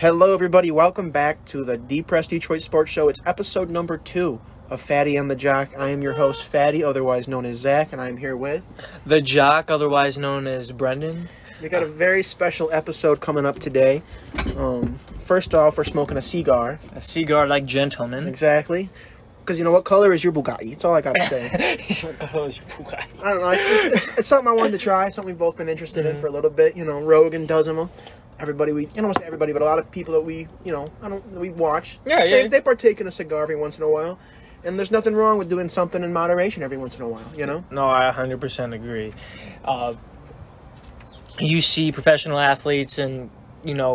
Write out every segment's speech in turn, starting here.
Hello, everybody. Welcome back to the Depressed Detroit Sports Show. It's episode number 2 of Fatty and the Jock. I am your host, Fatty, otherwise known as Zach, and I'm here with... The Jock, otherwise known as Brendan. We got a very special episode coming up today. First off, we're smoking a cigar. A cigar like gentlemen. Exactly. Because you know, what color is your Bugatti? That's all I got to say. What color is your Bugatti? I don't know. It's something I wanted to try, something we've both been interested in for a little bit. You know, Rogan does them. Everybody I don't want to say everybody, but a lot of people that we watch, they partake in a cigar every once in a while, and there's nothing wrong with doing something in moderation every once in a while, you know? No, I 100% agree. You see professional athletes and,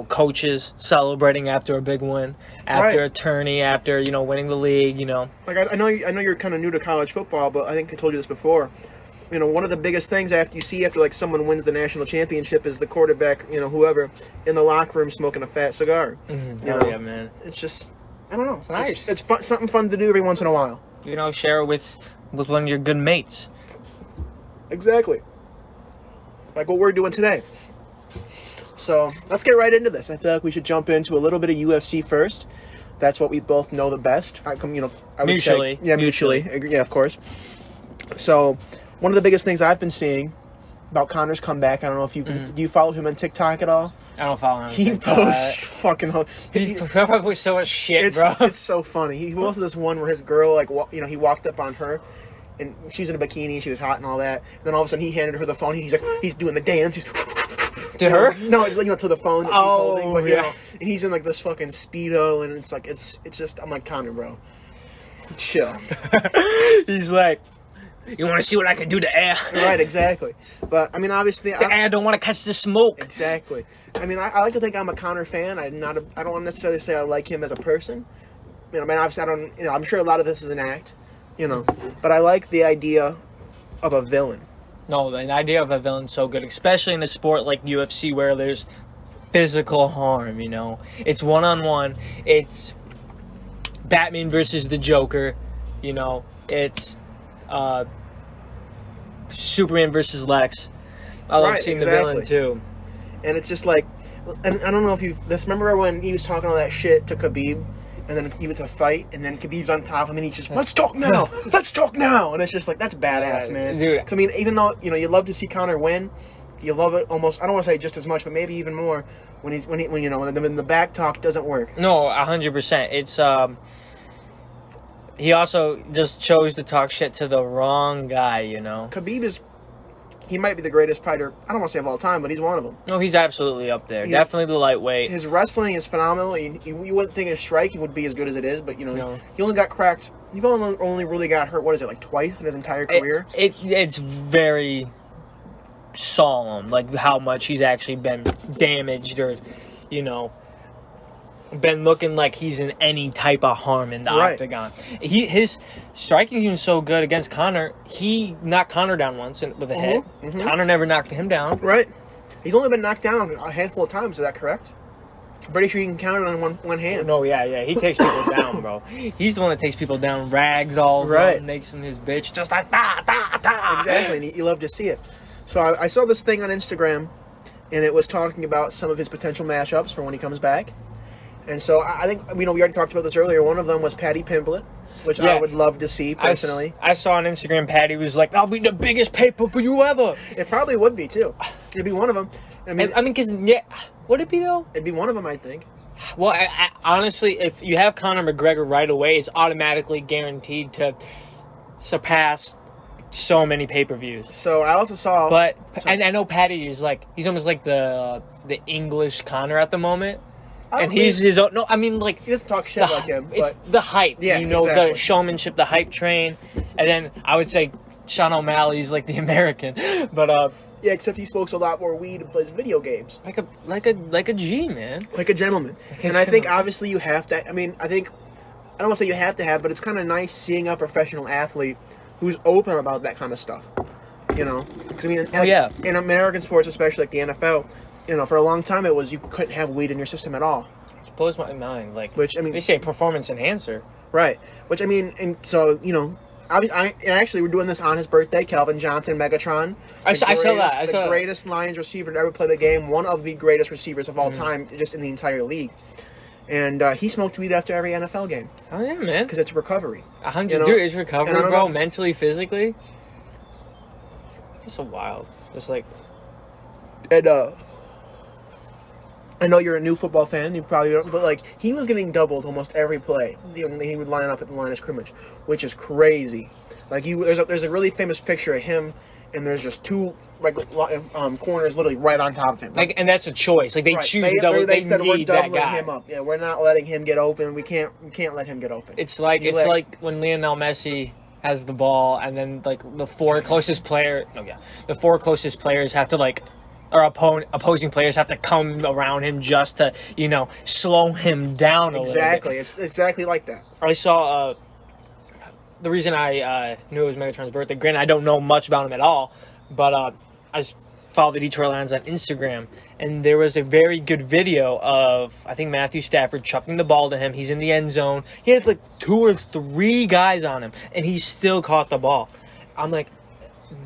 coaches celebrating after a big win, after a tourney, after, winning the league, Like, I know you're kind of new to college football, but I think I told you this before. You know, one of the biggest things after like someone wins the national championship is the quarterback, whoever, in the locker room smoking a fat cigar. Mm-hmm. Hell yeah, man. It's just, I don't know. It's nice. It's fun, something fun to do every once in a while. Share it with one of your good mates. Exactly. Like what we're doing today. So, let's get right into this. I feel like we should jump into a little bit of UFC first. That's what we both know the best. I would mutually. say. Yeah, mutually. Yeah, of course. So... one of the biggest things I've been seeing about Conor's comeback, I don't know if do you follow him on TikTok at all? I don't follow him on TikTok. He posts fucking... He's probably so much shit, bro. It's so funny. He posted this one where his girl, he walked up on her, and she was in a bikini, she was hot and all that. And then all of a sudden he handed her the phone, he's doing the dance, he's... To her? No, it's to the phone that she's holding, but, and he's in, like, this fucking Speedo, and it's like, it's just... I'm like, Conor, bro. Chill. He's like... You want to see what I can do to air? Right, exactly. But, I mean, obviously... The air don't want to catch the smoke. Exactly. I mean, I like to think I'm a Conor fan. I don't necessarily say I like him as a person. I mean, obviously, I'm sure a lot of this is an act, But I like the idea of a villain. No, the idea of a villain's so good, especially in a sport like UFC where there's physical harm, It's one-on-one. It's Batman versus the Joker, It's... Superman versus Lex. I love seeing the villain too. And it's just like, and I don't know if remember when he was talking all that shit to Khabib, and then he was a fight, and then Khabib's on top of him, and he's just, let's talk now, and it's just like, that's badass, man. Dude. 'Cause, I mean, even though, you love to see Conor win, you love it almost, I don't want to say just as much, but maybe even more when the back talk doesn't work. No, 100%. It's, he also just chose to talk shit to the wrong guy, Khabib he might be the greatest fighter, I don't want to say of all time, but he's one of them. No, he's absolutely up there. Definitely the lightweight. His wrestling is phenomenal. You wouldn't think his striking would be as good as it is, but, he only got cracked. He only really got hurt, like twice in his entire career? It's very solemn, like how much he's actually been damaged or, been looking like he's in any type of harm in the octagon. His striking is so good against Conor. He knocked Conor down once with a hit. Mm-hmm. Conor never knocked him down. Right. He's only been knocked down a handful of times. Is that correct? I'm pretty sure you can count it on one hand. No, yeah. He takes people down, bro. He's the one that takes people down, ragdolls them, makes him his bitch, just like da. Exactly, and you love to see it. So I saw this thing on Instagram, and it was talking about some of his potential matchups for when he comes back. And so I think, we already talked about this earlier. One of them was Paddy Pimblett, which I would love to see, personally. I saw on Instagram, Paddy was like, I'll be the biggest pay-per-view ever. It probably would be, too. It'd be one of them. Would it be, though? It'd be one of them, I think. Well, I honestly, if you have Conor McGregor right away, it's automatically guaranteed to surpass so many pay-per-views. So I also saw... But, and I know Paddy is like, he's almost like the English Conor at the moment. And he's his own... No, I mean, like... He doesn't talk shit like him. It's the hype. Yeah, exactly. The showmanship, the hype train. And then I would say Sean O'Malley's like the American. But, yeah, except he smokes a lot more weed and plays video games. Like a G, man. Like a gentleman. I think, obviously, you have to... I mean, I don't want to say you have to have, but it's kind of nice seeing a professional athlete who's open about that kind of stuff. Because, I mean... in American sports, especially like the NFL... for a long time it was you couldn't have weed in your system at all. It blows my mind. Which, I mean... They say performance enhancer. Right. Which, I mean, and so, And actually, we're doing this on his birthday. Calvin Johnson, Megatron. I saw that. The greatest Lions receiver to ever play the game. One of the greatest receivers of all time, just in the entire league. And he smoked weed after every NFL game. Oh yeah, man. Because it's recovery. 100, dude, it's recovery, bro. Mentally, physically. It's so wild. It's like, and I know you're a new football fan. You probably don't, but like he was getting doubled almost every play. He would line up at the line of scrimmage, which is crazy. Like there's a really famous picture of him, and there's just two corners literally right on top of him. Like, and that's a choice. Like they choose double. They said we're doubling him up. Yeah, we're not letting him get open. We can't let him get open. It's like when Lionel Messi has the ball, and then like the four closest players have to like. Or opposing players have to come around him just to, slow him down a little bit. Exactly. It's exactly like that. I saw, the reason I knew it was Megatron's birthday, granted I don't know much about him at all, but I follow the Detroit Lions on Instagram, and there was a very good video of, I think, Matthew Stafford chucking the ball to him. He's in the end zone. He had like 2 or 3 guys on him, and he still caught the ball. I'm like,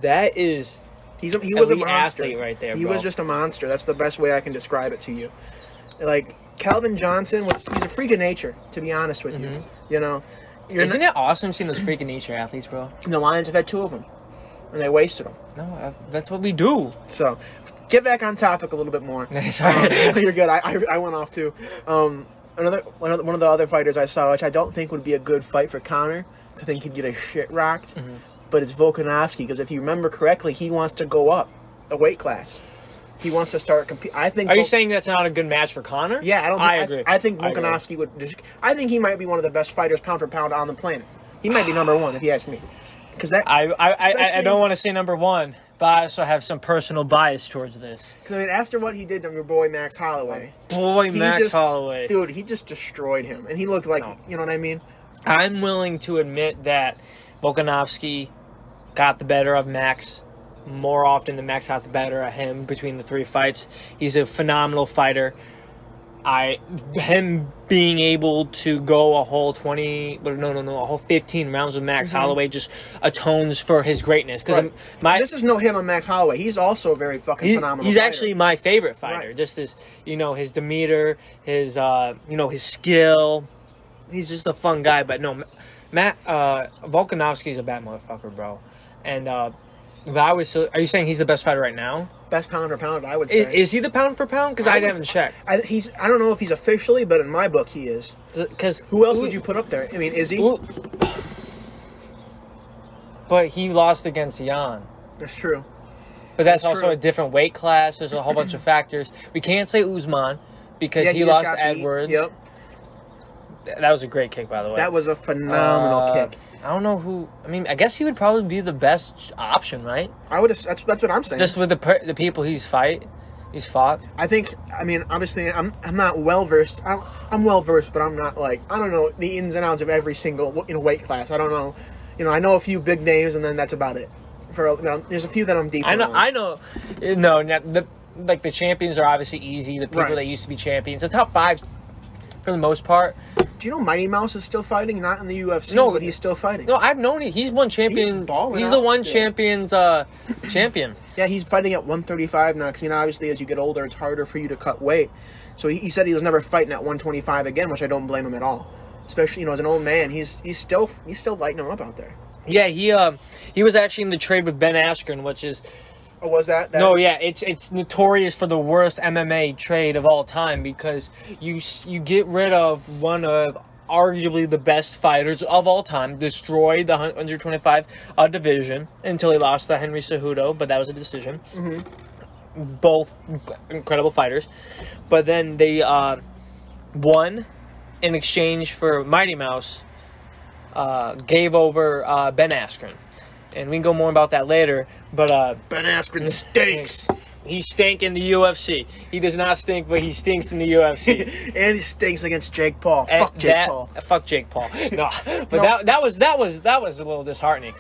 that is... He was a monster athlete right there. He was just a monster. That's the best way I can describe it to you. Like Calvin Johnson, he's a freak of nature. To be honest with you, Isn't it awesome seeing those freak of nature athletes, bro? The Lions have had 2 of them, and they wasted them. No, that's what we do. So, get back on topic a little bit more. Sorry, you're good. I went off too. One of the other fighters I saw, which I don't think would be a good fight for Conor. I think he'd get a shit rocked. Mm-hmm. But it's Volkanovski, because if you remember correctly, he wants to go up a weight class. He wants to start competing. Are you saying that's not a good match for Conor? Yeah, I agree. I think Volkanovski would. I think he might be one of the best fighters pound for pound on the planet. He might be number 1 if you ask me. Because I don't want to say number 1, but I also have some personal bias towards this. Because after what he did to your boy Max Holloway, Holloway, dude, he just destroyed him, and he looked like you know what I mean. I'm willing to admit that Volkanovski got the better of Max more often than Max got the better of him between the 3 fights. He's a phenomenal fighter. Him being able to go a whole 15 rounds with Max Holloway just atones for his greatness. Because this is no hit on Max Holloway. He's also a very phenomenal. He's fighter. Actually my favorite fighter. Right. Just his demeanor, his his skill. He's just a fun guy. But no, Volkanovski's a bad motherfucker, bro. And are you saying he's the best fighter right now? Best pound for pound, I would say. Is he the pound for pound? Because I haven't checked. I don't know if he's officially, but in my book he is. Because who else would you put up there? I mean, is he? But he lost against Jan. That's true. But that's also a different weight class. There's a whole bunch of factors. We can't say Usman because he lost to Edwards. Yep. That was a great kick, by the way. That was a phenomenal kick. I don't know who. I mean, I guess he would probably be the best option, right? I would. That's what I'm saying. Just with the people he's fought. I think. I mean, obviously, I'm not well versed. I'm well versed, but I'm not like I don't know the ins and outs of every single weight class. I don't know. I know a few big names, and then that's about it. There's a few that I'm deep. I know. No, the champions are obviously easy. The people that used to be champions, the top 5, for the most part. Do you know Mighty Mouse is still fighting? Not in the UFC, but he's still fighting. No, I've known it. He's one champion. He's the one champion's champion. Yeah, he's fighting at 135 now. Because obviously, as you get older, it's harder for you to cut weight. So he said he was never fighting at 125 again, which I don't blame him at all. Especially as an old man, he's still lighting him up out there. Yeah, he was actually in the trade with Ben Askren, which is. Oh, was that? No, yeah, it's notorious for the worst MMA trade of all time because you get rid of one of arguably the best fighters of all time, destroyed the 125 division until he lost to Henry Cejudo, but that was a decision. Mm-hmm. Both incredible fighters, but then they won in exchange for Mighty Mouse, gave over Ben Askren. And we can go more about that later, but Ben Askren stinks. He stank in the UFC. He does not stink, but he stinks in the UFC. And he stinks against Jake Paul. Fuck Jake Paul. No, but that was a little disheartening.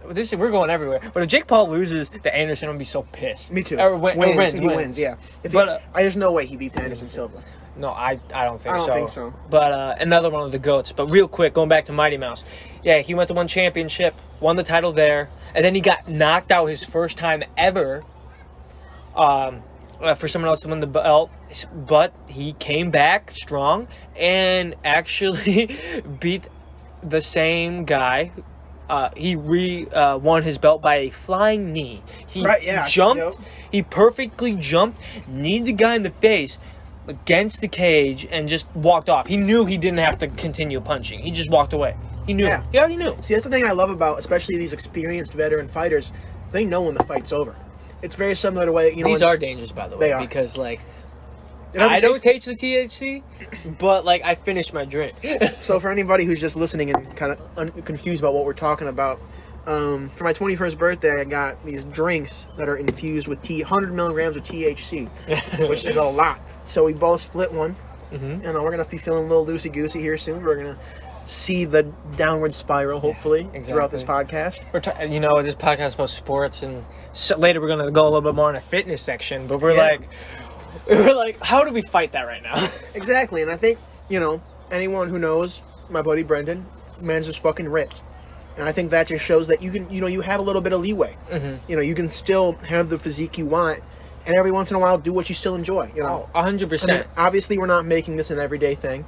we're going everywhere. But if Jake Paul loses to Anderson, I'm gonna be so pissed. Me too. Or wins. He wins. Yeah. There's no way he beats Anderson Silva. No, I don't think so. I don't think so. But another one of the GOATs. But real quick, going back to Mighty Mouse. Yeah, he went to one championship, won the title there, and then he got knocked out his first time ever for someone else to win the belt. But he came back strong and actually beat the same guy. He won his belt by a flying knee. He jumped. Yep. He perfectly jumped, kneed the guy in the face against the cage, and just walked off. He knew he didn't have to continue punching. He just walked away. He knew. Yeah. He already knew. See, that's the thing I love about, especially these experienced veteran fighters. They know when the fight's over. It's very similar to way these are dangerous, by the way, because I don't taste the THC, but I finished my drink. So for anybody who's just listening and kind of confused about what we're talking about, for my 21st birthday, I got these drinks that are infused with 100 milligrams of THC, which is a lot. So we both split one, and we're gonna be feeling a little loosey goosey here soon. We're gonna see the downward spiral, hopefully, throughout this podcast. This podcast is about sports, and later we're gonna go a little bit more in a fitness section. But we're like, how do we fight that right now? Exactly, and I think anyone who knows my buddy Brendan, man's just fucking ripped, and I think that just shows that you can, you have a little bit of leeway. You can still have the physique you want, and every once in a while do what you still enjoy. 100%. Obviously, we're not making this an everyday thing.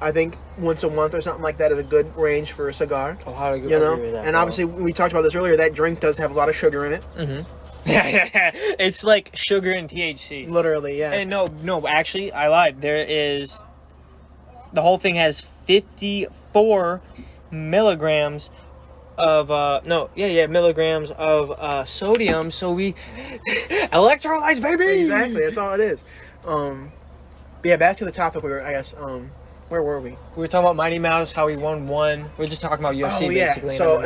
I think once a month or something like that is a good range for a cigar. I agree with that, and obviously we talked about this earlier. That drink does have a lot of sugar in it. Yeah, it's like sugar and THC. Literally, yeah. And no, actually, I lied. The whole thing has 54 milligrams of milligrams of sodium. So we electrolytes, baby. Exactly, that's all it is. Back to the topic. Where were we? We were talking about Mighty Mouse, how he won one. We are just talking about UFC, basically. So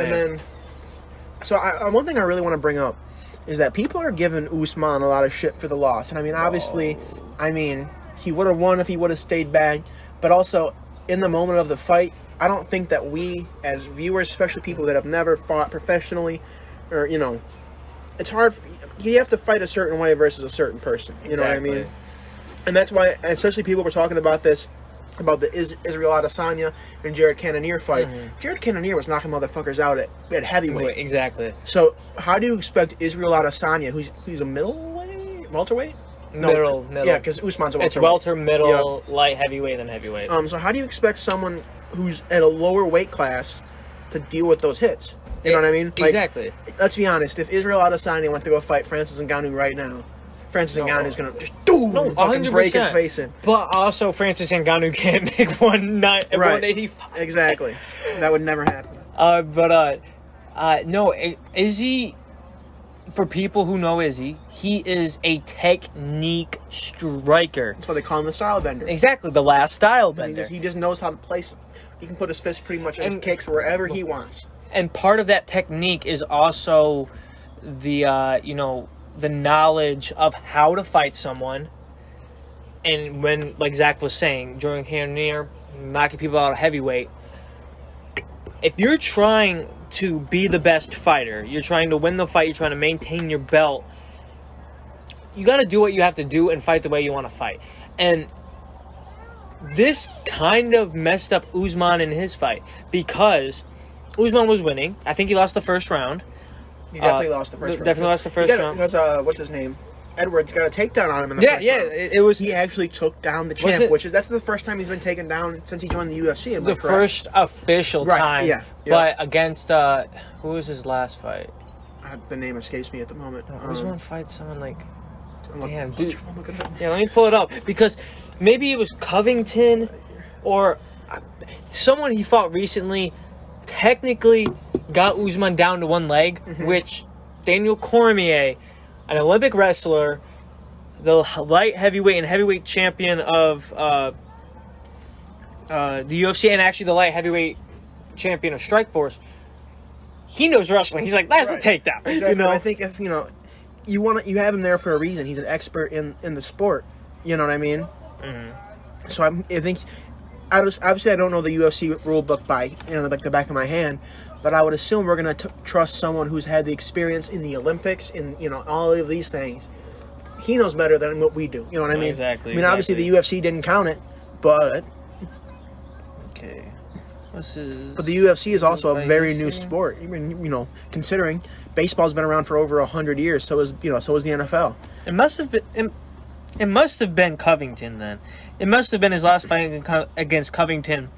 one thing I really want to bring up is that people are giving Usman a lot of shit for the loss. And obviously, he would have won if he would have stayed back. But also, in the moment of the fight, I don't think that we, as viewers, especially people that have never fought professionally, or, it's hard. You have to fight a certain way versus a certain person. You know what I mean? And that's why, especially people were talking about this, about the Israel Adesanya and Jared Cannonier fight. Jared Cannonier was knocking motherfuckers out at heavyweight. Exactly. So how do you expect Israel Adesanya, who's a welterweight? No, middle. Yeah, because Usman's a welterweight. It's welter, middle, light heavyweight, then heavyweight. So how do you expect someone who's at a lower weight class to deal with those hits? You know what I mean? Exactly. Let's be honest. If Israel Adesanya went to go fight Francis Ngannou right now, Francis Ngannou's gonna just fucking break his face in. But also, Francis Ngannou can't make 185. Exactly. That would never happen. No, Izzy, for people who know Izzy, he is a technique striker. That's why they call him the style bender. Exactly, the last style bender. He just knows how to place. He can put his fist pretty much in his kicks wherever he wants. And part of that technique is also the the knowledge of how to fight someone. And when, like Zach was saying, Jordan Cannonier knocking people out of heavyweight, if you're trying to be the best fighter, you're trying to win the fight, you're trying to maintain your belt, you got to do what you have to do and fight the way you want to fight. And this kind of messed up Usman in his fight, because Usman was winning. I think he lost the first round. He definitely lost the first round. Definitely lost the first round. Because, what's his name? Edwards got a takedown on him in the first round. It was. He actually took down the champ, that's the first time he's been taken down since he joined the UFC. The first official time. Yeah. But against, who was his last fight? The name escapes me at the moment. Usman fights someone like... Damn, dude. Yeah, let me pull it up. Because maybe it was Covington or someone he fought recently technically got Usman down to one leg, which Daniel Cormier, an Olympic wrestler, the light heavyweight and heavyweight champion of the UFC, and actually the light heavyweight champion of Strikeforce, he knows wrestling. He's like, that's a takedown. Exactly. I think if you have him there for a reason. He's an expert in the sport. You know what I mean? So I think obviously I don't know the UFC rule book by like the back of my hand, but I would assume we're gonna trust someone who's had the experience in the Olympics, in all of these things. He knows better than what we do. You know what I mean? Exactly. I mean, obviously the UFC didn't count it, but okay. But the UFC is also a very new sport. Even considering baseball's been around for over 100 years, so is the NFL. It must have been. It must have been Covington then. It must have been his last fight against Covington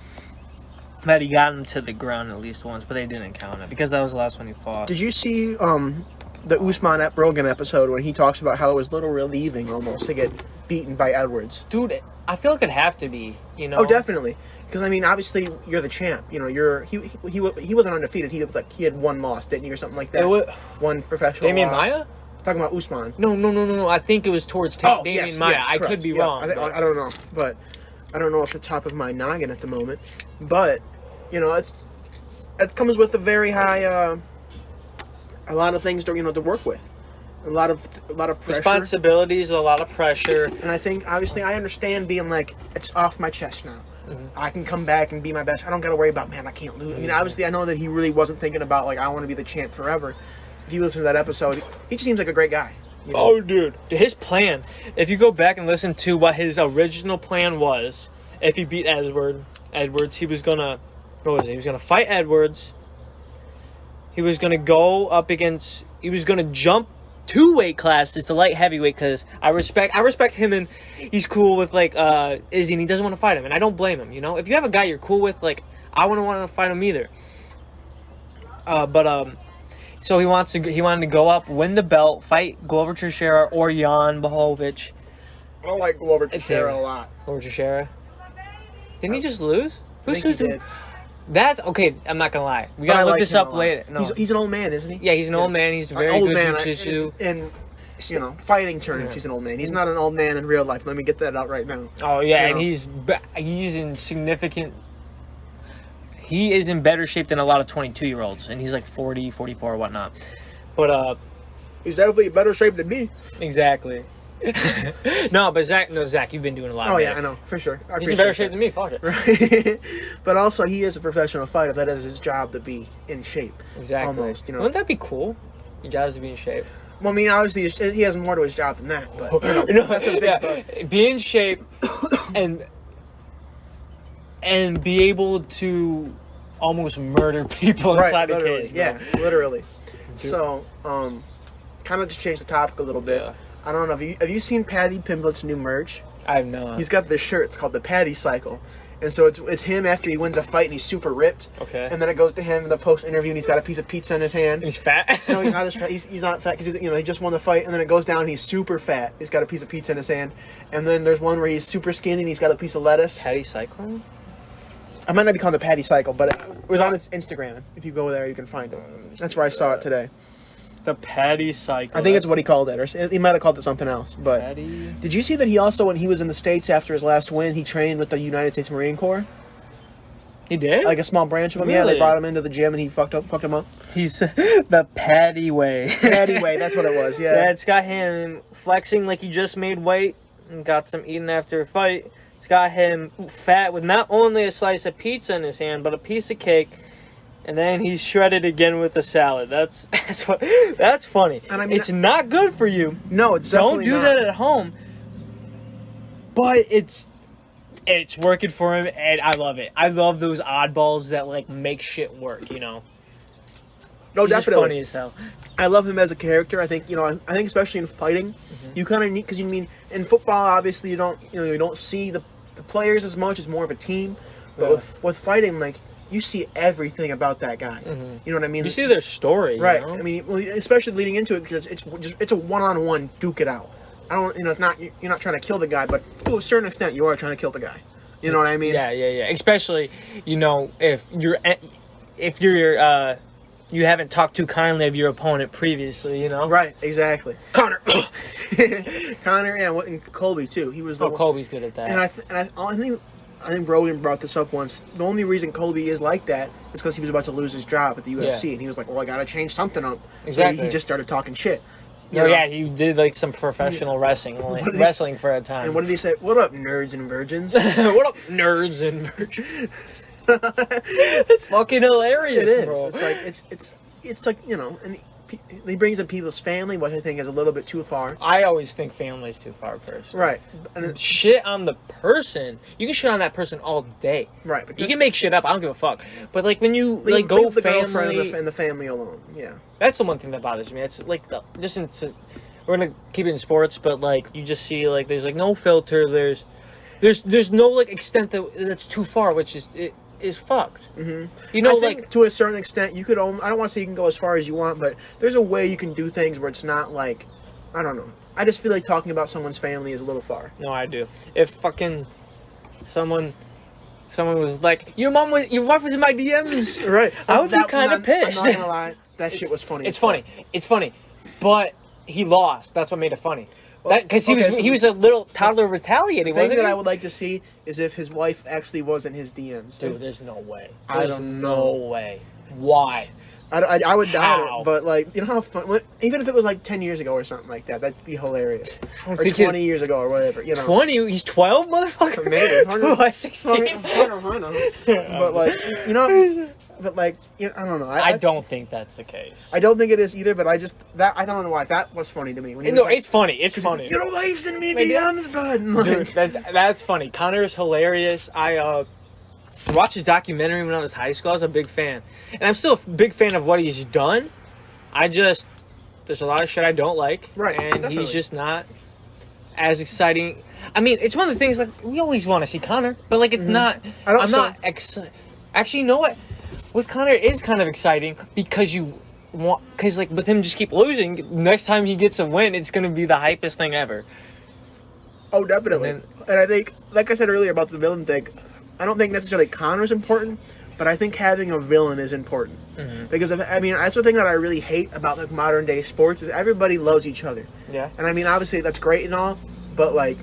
that he got him to the ground at least once, but they didn't count it because that was the last one he fought. Did you see the Usman Rogan episode when he talks about how it was a little relieving almost to get beaten by Edwards? Dude, I feel like it'd have to be. Oh, definitely. Because I mean, obviously, you're the champ. He wasn't undefeated. He had one loss, didn't he, or something like that? One professional Damian loss. Maia? Talking about Usman. No. I think it was towards Damian Maia. Yes, I could be wrong. I don't know, but I don't know off the top of my noggin at the moment. But it comes with a very high, a lot of things to work with, a lot of pressure, responsibilities, a lot of pressure. And I think obviously I understand being like, it's off my chest now. Mm-hmm. I can come back and be my best. I don't got to worry about, man, I can't lose. I mean, obviously I know that he really wasn't thinking about like, I want to be the champ forever. If you listen to that episode, he just seems like a great guy. Oh, dude. His plan, if you go back and listen to what his original plan was, if he beat Edwards, he was going to, He was going to fight Edwards. He was going to go up against, he was going to jump 2 weight classes to light heavyweight because I respect him and he's cool with like Izzy and he doesn't want to fight him and I don't blame him. If you have a guy you're cool with, like I wouldn't want to fight him either. So he wanted to go up, win the belt, fight Glover Teixeira or Jan Blachowicz. I don't like Glover Teixeira a lot. Glover Teixeira? Didn't he just lose? I think he did. That's okay. I'm not gonna lie. We gotta look this up later. No. He's an old man, isn't he? Yeah, he's an old man. He's very good jiu-jitsu. And fighting terms, he's an old man. He's not an old man in real life. Let me get that out right now. Oh yeah, and he's in significant. He is in better shape than a lot of 22-year-olds, and he's like 40, 44, whatnot. But he's definitely in better shape than me. Exactly. But Zach, you've been doing a lot. Oh yeah, I know for sure. He's in better shape than me. Fuck it. Right. But also, he is a professional fighter. That is his job to be in shape. Exactly. Almost, Wouldn't that be cool? Your job is to be in shape. Well, I mean, obviously, he has more to his job than that. But that's a big buff. Be in shape and be able to almost murder people inside the cage. Yeah, literally. So, kind of to change the topic a little bit. Yeah. I don't know. Have you seen Paddy Pimblett's new merch? I have not. He's got this shirt. It's called the Paddy Cycle. And so it's him after he wins a fight and he's super ripped. Okay. And then it goes to him in the post interview and he's got a piece of pizza in his hand. And he's fat? No, he's not as fat. He's not fat because he just won the fight. And then it goes down and he's super fat. He's got a piece of pizza in his hand. And then there's one where he's super skinny and he's got a piece of lettuce. Paddy Cycling? I might not be called the Paddy Cycle, but it was on his Instagram. If you go there, you can find it. That's where I saw it today. The Paddy Cycle. I think it's what he called it, or he might have called it something else. But Paddy. Did you see that he also, when he was in the States after his last win, he trained with the United States Marine Corps? He did? Like a small branch of him. Really? Yeah, they brought him into the gym and he fucked him up. He's the Paddy way. Paddy way, that's what it was. Yeah. It's got him flexing like he just made weight and got some eating after a fight. It's got him fat with not only a slice of pizza in his hand, but a piece of cake. And then he's shredded again with a salad. That's funny. And I mean, it's not good for you. No, it's definitely Don't do that at home. But it's working for him, and I love it. I love those oddballs that like make shit work. No, he's definitely just funny as hell. I love him as a character. I think I think especially in fighting, you kind of need, because in football obviously you don't see the players as much. It's more of a team. But with fighting, like, you see everything about that guy. You know what I mean? You see their story, right? I mean, especially leading into it, because it's a one-on-one duke it out. I don't, it's not, you're not trying to kill the guy, but to a certain extent, you are trying to kill the guy. You know what I mean? Yeah. Especially, if you haven't talked too kindly of your opponent previously, Right, exactly. Conor, yeah, and Colby too. He was Colby's good at that. And I think Rogan brought this up once. The only reason Colby is like that is because he was about to lose his job at the UFC, and he was like, "Well, I got to change something up." Exactly. So he just started talking shit. Yeah, he did like some professional wrestling for a time. And what did he say? What up, nerds and virgins? What up, nerds and virgins? It's fucking hilarious, it is. bro. It's like and he brings up people's family, which I think is a little bit too far. I always think family's too far, personally. Right. And shit on the person. You can shit on that person all day. Right. But you can make shit up. I don't give a fuck. But like when you go leave the family girlfriend and the family alone. Yeah. That's the one thing that bothers me. It's like we're gonna keep it in sports, but like you just see like there's like no filter. There's no like extent that's too far, which is fucked. Mm-hmm. I think to a certain extent you could. I don't want to say you can go as far as you want, but there's a way you can do things where it's not like, I don't know. I just feel like talking about someone's family is a little far. No, I do. If fucking someone was like, your wife was in my DMs, right? I would be kind of pissed. I'm not gonna lie, that shit was funny. It's funny, but he lost. That's what made it funny. Because he was a little toddler retaliating. The thing that I would like to see is if his wife actually was in his DMs. Dude, there's no way. I don't know. No way. Why? I would doubt it, but like, you know how fun, even if it was like 10 years ago or something like that, that'd be hilarious. Or 20 years ago or whatever, 20? He's 12, motherfucker? Maybe. 16? But like, I don't know. I don't think that's the case. I don't think it is either, but I don't know why. That was funny to me. It's funny. It's funny. Your wife's in me DMs, bud. Dude, that's funny. Connor's hilarious. I watched his documentary when I was in high school. I was a big fan. And I'm still a big fan of what he's done. There's a lot of shit I don't like. Right. And definitely. he's just not as exciting. I mean, it's one of the things, like, we always want to see Conor, but, like, it's not... I'm not excited. Actually, you know what? With Conor, it is kind of exciting because like, with him just keep losing, next time he gets a win, it's going to be the hypest thing ever. Oh, definitely. And I think, like I said earlier about the villain thing, I don't think necessarily Conor's important, but I think having a villain is important. Mm-hmm. Because, that's the thing that I really hate about, like, modern day sports is everybody loves each other. Yeah. And, obviously, that's great and all, but, like,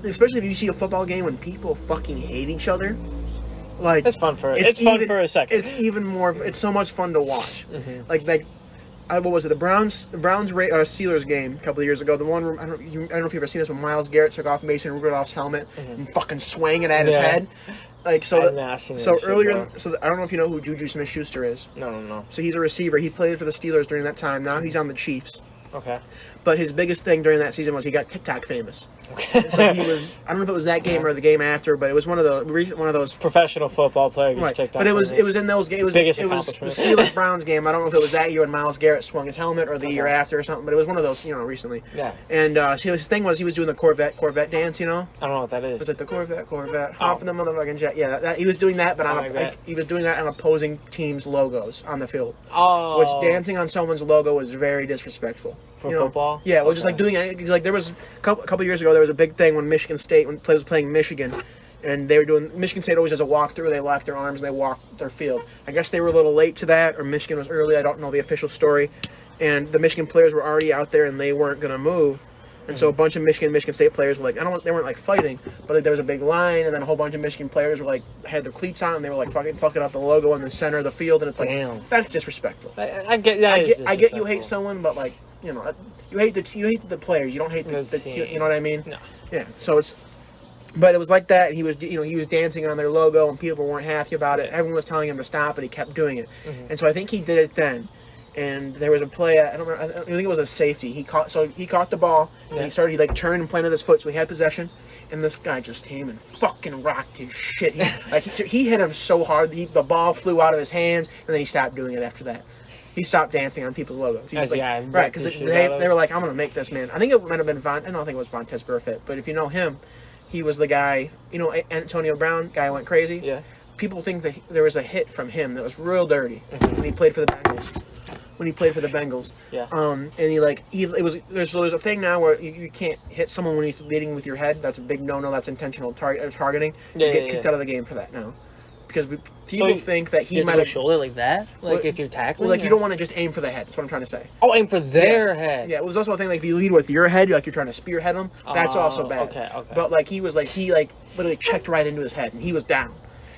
especially if you see a football game when people fucking hate each other, like... It's fun for a second. It's even more... It's so much fun to watch. Mm-hmm. Like, what was it? The Browns Steelers game a couple of years ago. The one I don't know if you've ever seen this when Miles Garrett took off Mason Rudolph's helmet and fucking swang it at his head. Like I don't know if you know who Juju Smith-Schuster is. No. So he's a receiver. He played for the Steelers during that time. Now he's on the Chiefs. Okay. But his biggest thing during that season was he got TikTok famous. Okay. So he was, I don't know if it was that game or the game after, but it was one of those professional football players. Right. TikTok but it was in those games. It was the Steelers Browns game. I don't know if it was that year when Myles Garrett swung his helmet or the year after or something, but it was one of those, recently. Yeah. And his thing was he was doing the Corvette dance, I don't know what that is. It was like the Corvette, hop in the motherfucking jet. Yeah, he was doing that, but he was doing that on opposing teams' logos on the field. Oh. Which dancing on someone's logo was very disrespectful. For football? Yeah, well, just like doing it. Like there was a couple years ago, there was a big thing when Michigan State was playing Michigan, and they were doing Michigan State always does a walkthrough. They lock their arms and they walk their field. I guess they were a little late to that, or Michigan was early. I don't know the official story, and the Michigan players were already out there and they weren't gonna move. And so a bunch of Michigan State players were like, they weren't like fighting, but like, there was a big line, and then a whole bunch of Michigan players were like, had their cleats on, and they were like fucking up the logo in the center of the field, and it's like, that's disrespectful. I get you hate someone, but like, you hate the players, you don't hate the team. You know what I mean? No. Yeah. So but it was like that. And he was dancing on their logo, and people weren't happy about it. Everyone was telling him to stop, but he kept doing it. Mm-hmm. And so I think he did it then. And there was a play. I think it was a safety. He caught the ball. And he turned and planted his foot, so he had possession. And this guy just came and fucking rocked his shit. He hit him so hard, the ball flew out of his hands, and then he stopped doing it after that. He stopped dancing on people's logos. Right, because they were like, I'm gonna make this man. I think it might have been I don't think it was Vontaze Burfict, but if you know him, he was the guy. Antonio Brown, guy went crazy. Yeah. People think that there was a hit from him that was real dirty when he played for the Bengals. Yeah. And there's a thing now where you can't hit someone when you're leading with your head. That's a big no-no. That's intentional targeting. You get kicked out of the game for that now. Because people think that he might have shoulder like that, if you're tackling. You don't want to just aim for the head. That's what I'm trying to say. Oh, aim for their head. Yeah, it was also a thing if you lead with your head, like you're trying to spearhead them. That's also bad. Okay. But he literally checked right into his head and he was down.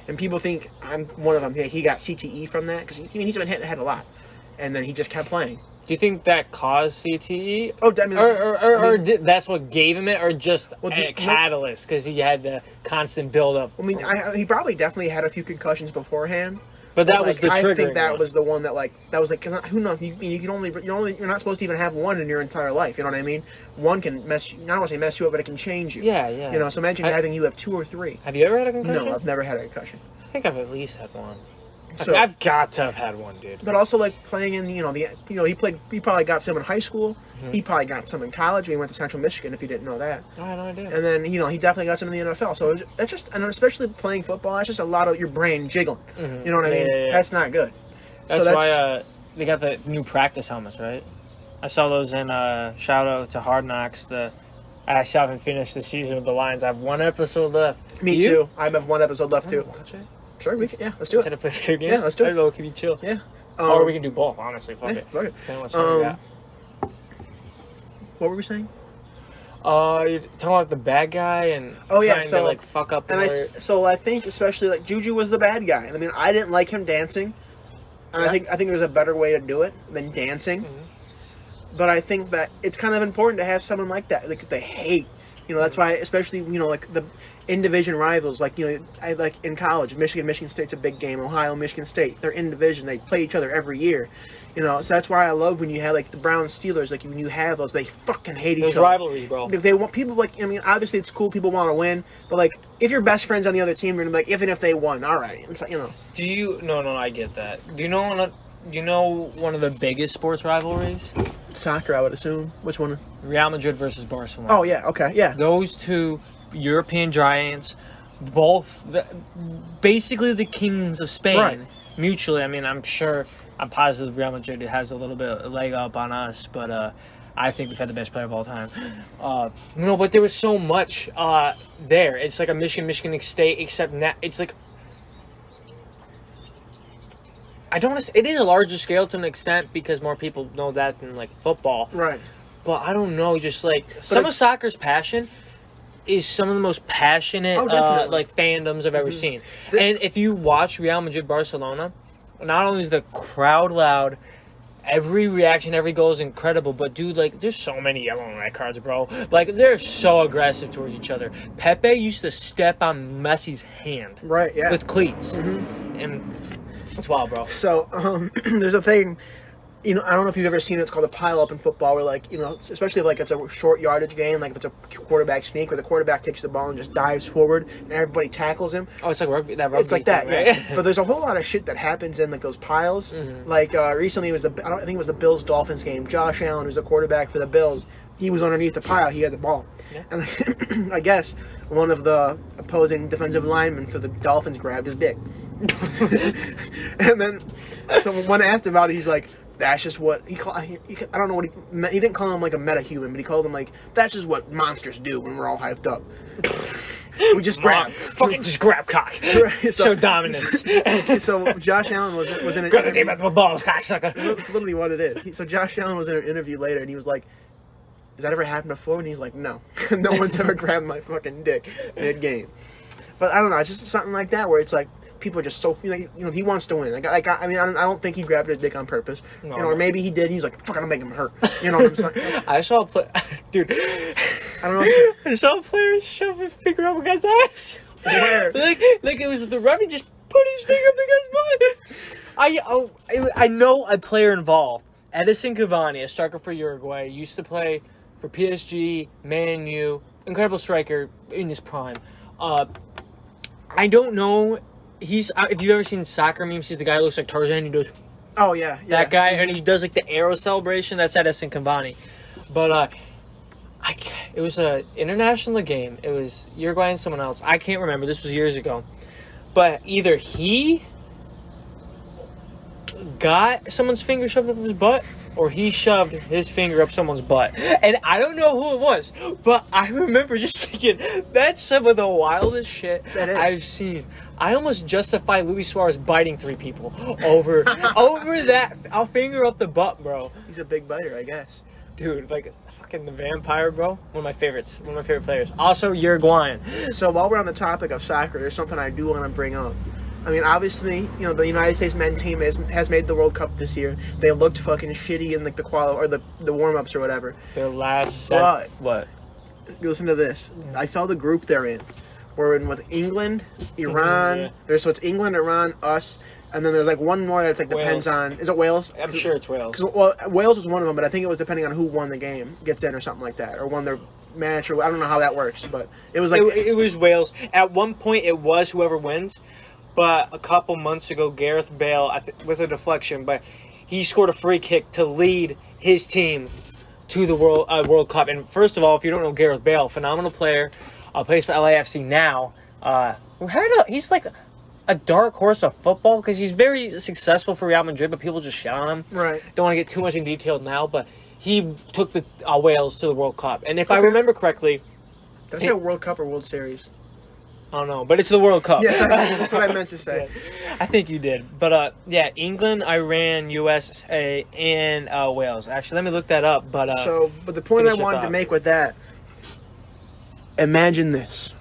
And people think I'm one of them. He got CTE from that because he's been hit in the head a lot, and then he just kept playing. Do you think that caused CTE? Oh, I mean, that's what gave him it, or just a catalyst because he had the constant buildup? I mean, he probably definitely had a few concussions beforehand. But that was the trigger. I think that was the one that because who knows? You're not supposed to even have one in your entire life. You know what I mean? One can mess. Not want to say mess you up, but it can change you. Yeah, yeah. You know, so imagine you have 2 or 3. Have you ever had a concussion? No, I've never had a concussion. I think I've at least had one. So, I've got to have had one, dude. But also, like, playing in, he probably got some in high school. Mm-hmm. He probably got some in college when he went to Central Michigan, if you didn't know that. I had no idea. And then, he definitely got some in the NFL. So that's just, and especially playing football, that's just a lot of your brain jiggling. Mm-hmm. You know what I mean? Yeah. That's not good. That's why they got the new practice helmets, right? I saw those in, shout out to Hard Knocks. I still haven't finished the season with the Lions. I have 1 episode left. Me too. I have 1 episode left, too. Watch it. Sure, let's do it. Instead of play video games? Yeah, let's do it. Low, can you chill? Yeah. Or we can do both, honestly. Fuck it. Fuck it. What were we saying? You're talking about the bad guy and trying to, like, fuck up. And I think especially, like, Juju was the bad guy. I mean, I didn't like him dancing. And I think there's a better way to do it than dancing. Mm-hmm. But I think that it's kind of important to have someone like that. Like, they hate. That's why, especially, like, the in-division rivals, like, I like in college, Michigan State's a big game, Ohio, Michigan State, they're in division, they play each other every year, so that's why I love when you have, like, the Browns Steelers, like, when you have those, they fucking hate each other. Those rivalries, bro. If they want people, like, I mean, obviously it's cool, people want to win, but, like, if your best friend's on the other team, you're gonna be like, even if they won, all right, it's like, Do you, no, I get that. Do you know one of the biggest sports rivalries? Soccer, I would assume. Which one? Real Madrid versus Barcelona. Oh, yeah, okay, yeah. Those two European giants, both basically the kings of Spain. Right. Mutually, I mean, I'm positive Real Madrid has a little bit of a leg up on us, but I think we've had the best player of all time. But there was so much there. It's like a Michigan State, except it's like, it is a larger scale to an extent because more people know that than, like, football. Right. But I don't know, just, like, some of soccer's passion is some of the most passionate, like, fandoms I've ever seen. And if you watch Real Madrid Barcelona, not only is the crowd loud, every reaction, every goal is incredible, but, dude, like, there's so many yellow and red cards, bro. Like, they're so aggressive towards each other. Pepe used to step on Messi's hand. Right, yeah. With cleats. Mm-hmm. And it's wild, bro. So, there's a thing, I don't know if you've ever seen it, it's called a pile-up in football, where, like, especially if, like, it's a short yardage game, like if it's a quarterback sneak, where the quarterback takes the ball and just dives forward, and everybody tackles him. Oh, it's like rugby. It's like that, right? Yeah. But there's a whole lot of shit that happens in, like, those piles. Mm-hmm. Like, recently it was I think it was the Bills-Dolphins game. Josh Allen, who's the quarterback for the Bills, he was underneath the pile, he had the ball. Yeah. And I guess one of the opposing defensive linemen for the Dolphins grabbed his dick. And then, so when asked about it, he's like, that's just what he called. I don't know what he didn't call him like a meta-human, but he called him like, that's just what monsters do when we're all hyped up. We just grab. Fucking just grab cock. Right, so dominance. So Josh Allen was in an interview. Name the balls, cocksucker. It's literally what it is. So Josh Allen was in an interview later, and he was like, has that ever happened before? And he's like, no. No one's ever grabbed my fucking dick mid-game. But I don't know, it's just something like that where it's like, people are just so, he wants to win. I mean, I don't think he grabbed his dick on purpose. No, or maybe he did, and he's like, fuck, I'm making him hurt. You know what I'm saying? I saw a player, dude. I don't know. I saw a player shove his finger up a guy's ass. Where? Like it was the ref, he just put his finger up the guy's butt. I know a player involved. Edison Cavani, a striker for Uruguay, used to play for PSG, Man U, incredible striker in his prime. I don't know. If you've ever seen soccer memes, he's the guy who looks like Tarzan. He does. Oh yeah. That guy, and he does like the arrow celebration. That's Edison Cavani. But it was a international game. It was Uruguay and someone else. I can't remember. This was years ago. But either he got someone's finger shoved up his butt, or he shoved his finger up someone's butt. And I don't know who it was, but I remember just thinking, that's some of the wildest shit I've seen. I almost justify Luis Suarez biting 3 people over that. I'll finger up the butt, bro. He's a big biter, I guess. Dude, like fucking the vampire, bro. One of my favorites. One of my favorite players. Also Uruguayan. So while we're on the topic of soccer, there's something I do want to bring up. I mean, obviously, the United States men's team has made the World Cup this year. They looked fucking shitty in like the or the warm-ups or whatever. Their last but what? Listen to this. I saw the group they're in. We're in with England, Iran. So it's England, Iran, us, and then there's like one more that's like depends on. Is it Wales? I'm sure it's Wales. Well, Wales was one of them, but I think it was depending on who won the game gets in or something like that, or won their match, or I don't know how that works, but it was like it was Wales. At one point, it was whoever wins, but a couple months ago, Gareth Bale with a deflection, but he scored a free kick to lead his team to the World Cup. And first of all, if you don't know Gareth Bale, phenomenal player, plays for LAFC now. He's like a dark horse of football because he's very successful for Real Madrid, but people just shout on him. Right. Don't want to get too much in detail now, but he took the Wales to the World Cup. And if I remember correctly... Did I say World Cup or World Series? I don't know, but it's the World Cup. Yes, that's what I meant to say. I think you did. But, England, Iran, USA, and Wales. Actually, let me look that up. But the point I wanted to make with that, imagine this.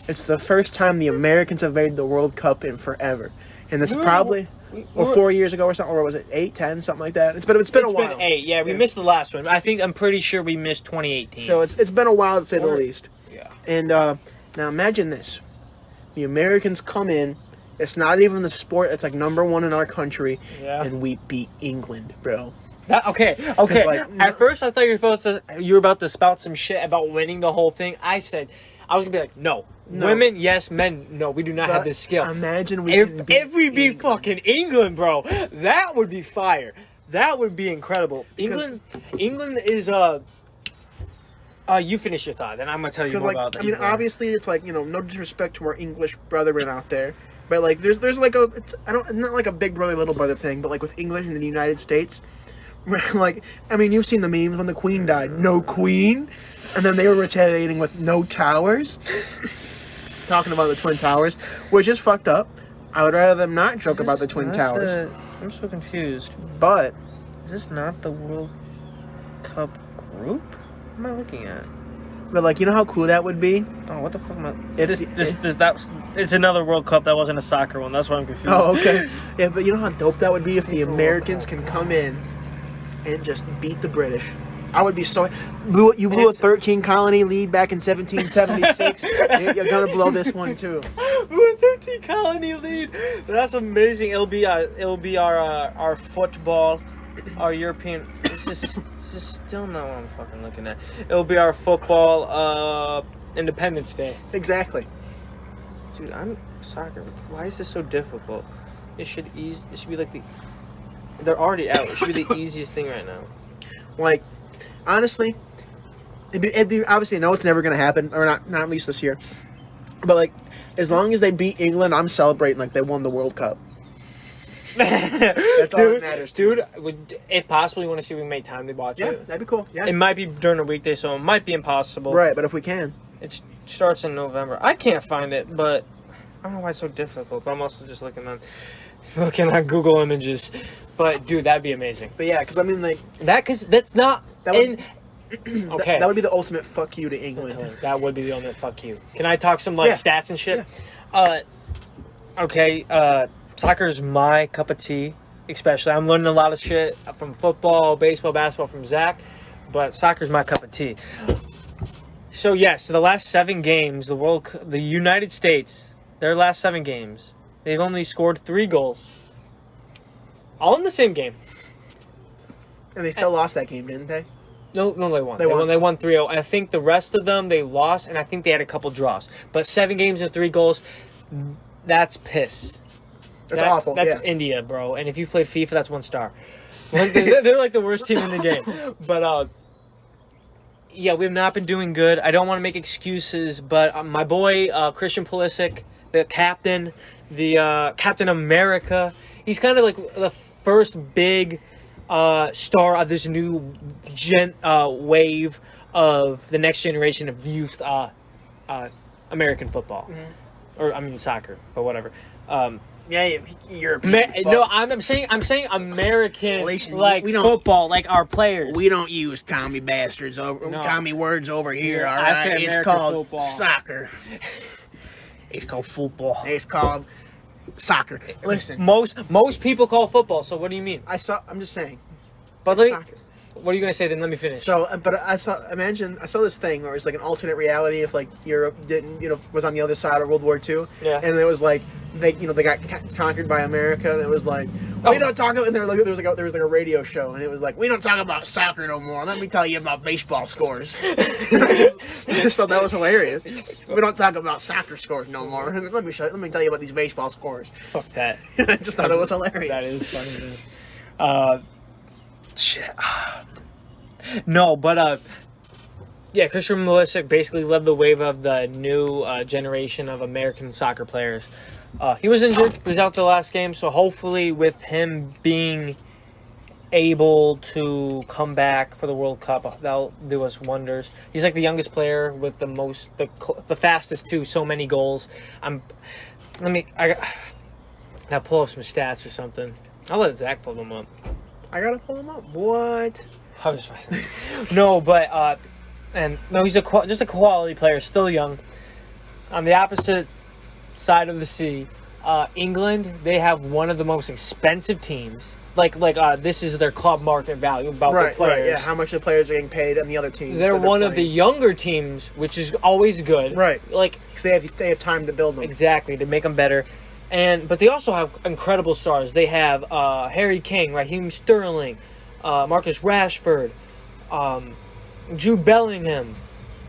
It's the first time the Americans have made the World Cup in forever. And this is probably... Or 4 years ago or something, or was it 8, 10, something like that? It's been a while. It's been 8, yeah. We missed the last one. I'm pretty sure we missed 2018. So it's been a while, to say the least. Yeah. And now imagine this. The Americans come in. It's not even the sport. It's like #1 in our country. Yeah. And we beat England, bro. Okay. At first, I thought you were about to spout some shit about winning the whole thing. I was going to be like, no. Women, yes. Men, no. We do not have this skill. Imagine if we beat fucking England, bro. That would be fire. That would be incredible. England is you finish your thought, and I'm gonna tell you more about that. I mean, obviously, it's like no disrespect to our English brethren out there, but like there's like not like a big brother little brother thing, but like with English in the United States, like I mean, you've seen the memes when the Queen died, no Queen, and then they were retaliating with no towers, talking about the Twin Towers, which is fucked up. I would rather them not joke about the Twin Towers. I'm so confused. But is this not the World Cup group? What am I looking at? But like, you know how cool that would be? Oh, what the fuck am I? It's another World Cup that wasn't a soccer one. That's why I'm confused. Oh, okay. Yeah, but you know how dope that would be if the Americans can come in and just beat the British. I would be so... You blew a 13-colony lead back in 1776. You're going to blow this one, too. Blew a 13-colony lead. That's amazing. It'll be our football, our European... This is still not what I'm fucking looking at. It'll be our football Independence Day. Exactly. Dude, soccer. Why is this so difficult? It should be like they're already out. It should be the easiest thing right now. Like, honestly, it'd be obviously, no, it's never going to happen, or not at least this year. But like, as long as they beat England, I'm celebrating like they won the World Cup. That's all that matters, dude. If possible, you want to see if we can make time to watch it? Yeah, that'd be cool. Yeah, it might be during a weekday, so it might be impossible. Right, but if we can, it starts in November. I can't find it, but I don't know why it's so difficult. But I'm also just looking on Google Images. But dude, that'd be amazing. But yeah, because I mean, like that's not okay. That would be the ultimate fuck you to England. That would be the ultimate fuck you. Can I talk some stats and shit? Yeah. Okay. Soccer is my cup of tea, especially. I'm learning a lot of shit from football, baseball, basketball from Zach, but soccer is my cup of tea. So yes, the last 7 games, the United States, their last 7 games, they've only scored 3 goals. All in the same game. And they still lost that game, didn't they? No, they won. They won 3-0. I think the rest of them, they lost, and I think they had a couple draws. But 7 games and 3 goals, that's piss. That's awful. That's India, bro. And if you've played FIFA, that's 1 star. They're like the worst team in the game. But, yeah, we've not been doing good. I don't want to make excuses, but my boy, Christian Pulisic, the captain, Captain America, he's kind of like the first big star of this new wave of the next generation of youth American football. Mm-hmm. Or, I mean, soccer, but whatever. Yeah, European. No, I'm saying American, like football, like our players. We don't use commie bastards commie words over here. All right, it's called football. Soccer. It's called football. It's called Soccer. Listen. Most people call football. So what do you mean? I'm just saying. But soccer. What are you gonna say? Then let me finish. So, but I saw this thing where it's like an alternate reality if like Europe was on the other side of World War II. Yeah. And it was like they got conquered by America, and it it was like a radio show, and it was like, we don't talk about soccer no more. Let me tell you about baseball scores. I just thought that was hilarious. We don't talk about soccer scores no more. Let me tell you about these baseball scores. Fuck that. I just thought it was hilarious. That is funny. Man. Shit. No, but yeah, Christian Pulisic basically led the wave of the new generation of American soccer players. He was injured. He was out the last game, so hopefully with him being able to come back for the World Cup, that'll do us wonders. He's like the youngest player with the fastest to so many goals. I gotta pull up some stats or something. I'll let Zach pull them up. I gotta pull him up. What? I was no, but he's just a quality player, still young. On the opposite side of the sea, England, they have one of the most expensive teams. This is their club market value about the players. Right, yeah. How much the players are getting paid on the other teams. They're one of the younger teams, which is always good. Right. Because they have time to build them. Exactly, to make them better. But they also have incredible stars. They have Harry Kane, Raheem Sterling, Marcus Rashford, Jude Bellingham,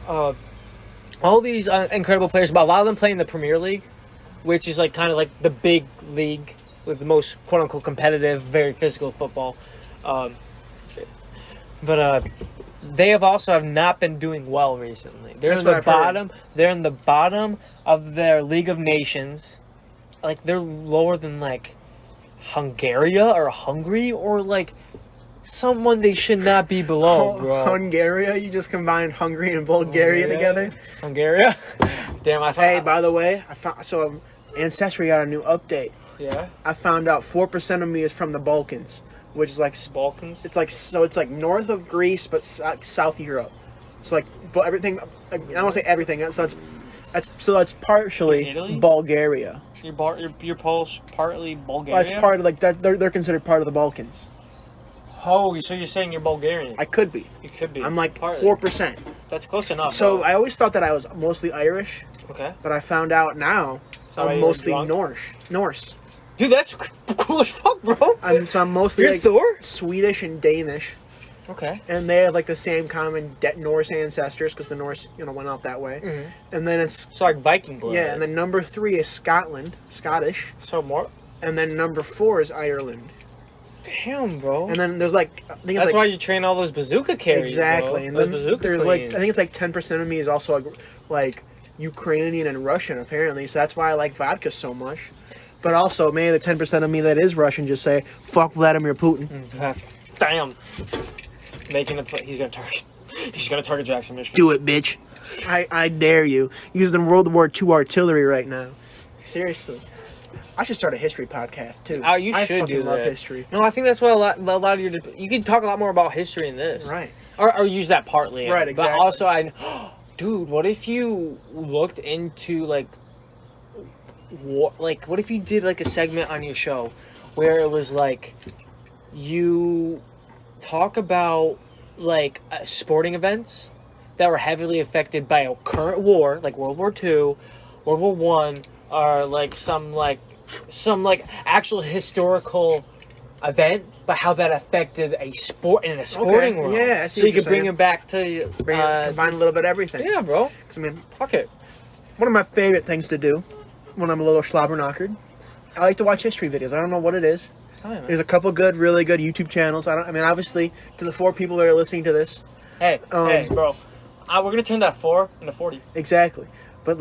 all these incredible players. But a lot of them play in the Premier League, which is kind of like the big league with the most quote unquote competitive, very physical football. But they have not been doing well recently. They're in the bottom. They're in the bottom of their League of Nations. They're lower than Hungary or someone they should not be below, bro. Hungary? You just combined Hungary and Bulgaria together? Hungary? Damn, Hey, by the way, Ancestry got a new update. Yeah? I found out 4% of me is from the Balkans, which is Balkans? It's north of Greece, but South Europe. So but everything, I don't want to say everything, that's partially Italy? Bulgaria. You're Polish, partly Bulgaria? Well, it's part of that. They're considered part of the Balkans. Oh, so you're saying you're Bulgarian? I could be. You could be. I'm 4%. That's close enough. So bro. I always thought that I was mostly Irish. Okay. But I found out now I'm mostly Norse. Dude, that's cool as fuck, bro. I'm mostly Thor? Swedish and Danish. Okay. And they have the same common Norse ancestors because the Norse went out that way. Mm-hmm. And then it's Viking blood. Yeah, and then number 3 is Scottish. So more. And then number 4 is Ireland. Damn, bro. And then there's that's why you train all those bazooka carriers. Exactly. Bro. And then there's I think it's 10% of me is also Ukrainian and Russian apparently. So that's why I like vodka so much. But also maybe the 10% of me that is Russian just say fuck Vladimir Putin. Damn. Making a play. He's gonna target Jackson, Michigan. Do it, bitch. I dare you. Using World War II artillery right now. Seriously. I should start a history podcast too. Oh, you should do that. I love history. No, I think that's what a lot of you can talk a lot more about history in this, right? Or use that partly, right? Exactly. But also, dude, what if you looked into what if you did a segment on your show where it was you talk about sporting events that were heavily affected by a current war, like World War II, World War One, or some actual historical event, but how that affected a sporting world. Yeah, I see. So you could bring it back to combine a little bit of everything. Yeah, bro. Because fuck it. One of my favorite things to do when I'm a little slobber-knockered, I like to watch history videos. I don't know what it is. There's a couple really good YouTube channels. Obviously, to the 4 people that are listening to this. Hey, bro. We're gonna turn that 4 into 40. Exactly, but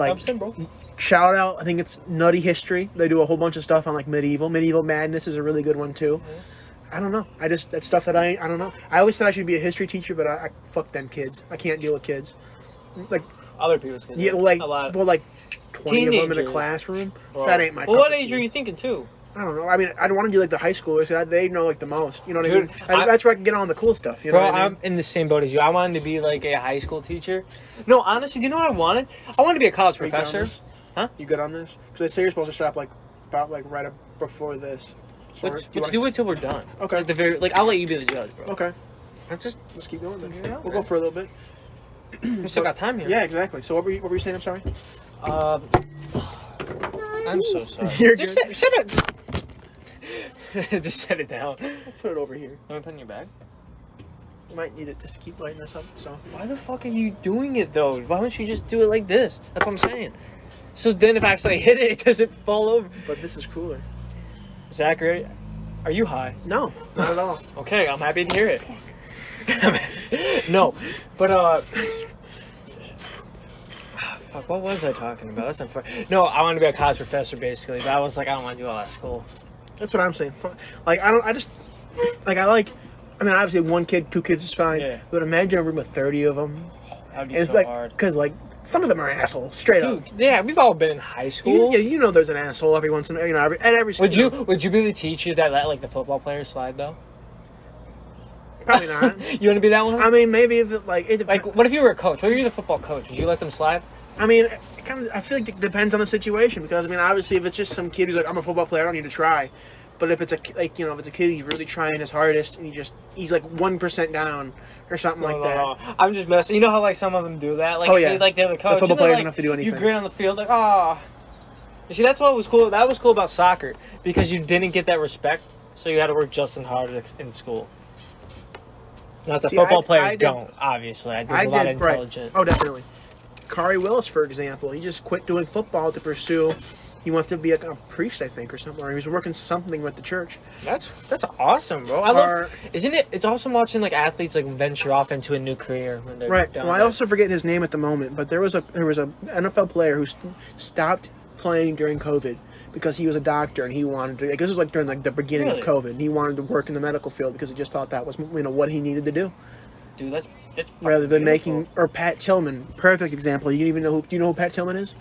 shout out. I think it's Nutty History. They do a whole bunch of stuff on medieval madness is a really good one too. Mm-hmm. I don't know. That's stuff that I don't know. I always thought I should be a history teacher, but I fuck them kids. I can't deal with kids. Other people's kids. Yeah, 20 teenagers. Of them in a classroom. Bro. That ain't my. Well, what age are you thinking too? I don't know. I don't want to do the high schoolers. So they know the most. You know what I mean? That's where I can get on the cool stuff. You know what I mean? I'm in the same boat as you. I wanted to be a high school teacher. No, honestly, you know what I wanted? I wanted to be a college professor. Huh? You good on this? Because they say you're supposed to stop about like right before this. So Let's do it till we're done. Okay. I'll let you be the judge, bro. Okay. Let's keep going then. Yeah, we'll go for a little bit. We still got time here. Yeah, exactly. So what were you saying? I'm sorry. I'm so sorry. You're just good. Set it. Just set it down. I'll put it over here. Let me put it in your bag. You might need it just to keep lighting this up. So why the fuck are you doing it though? Why don't you just do it like this? That's what I'm saying. So then if I actually hit it, it doesn't fall over. But this is cooler. Zachary, are you high? No, not at all. Okay, I'm happy to hear it. No, but fuck, what was I talking about? That's unfair. No, I wanted to be a college professor basically, but I was like, I don't want to do all that school. That's what I'm saying. Like I mean, obviously one kid, 2 kids is fine. Yeah. But imagine a room of 30 of them. That would be it's so like, hard. Because like some of them are assholes, straight up. Yeah, we've all been in high school. You know, there's an asshole every once in a at every school. Would you be the teacher that let like the football players slide though? Probably not. You want to be that one? I mean, maybe if what if you were a coach? What if you're the football coach? Would you let them slide? I mean, I feel like it depends on the situation because I mean, obviously, if it's just some kid who's like, I'm a football player, I don't need to try. But if it's if it's a kid who's really trying his hardest and he's like 1% down or something like that. No. I'm just messing. You know how like some of them do that? Like, they're the coach. The football player doesn't have to do anything. You grin on the field like, oh. You see, that's what was cool. That was cool about soccer because you didn't get that respect, so you had to work just as hard in school. Not that football players don't, obviously. There's a lot of intelligent. Right. Oh, definitely. Kari Willis, for example, he just quit doing football to pursue. He wants to be a priest, I think, or something. Or he was working something with the church. That's awesome, bro. Isn't it? It's awesome watching like athletes like venture off into a new career when they're right. Done. Well, I also forget his name at the moment, but there was a NFL player who stopped playing during COVID because he was a doctor and he wanted to. I guess it was like during like the beginning of COVID. And he wanted to work in the medical field because he just thought that was what he needed to do. Dude, that's rather than beautiful. Pat Tillman, perfect example. You even know do you know who Pat Tillman is?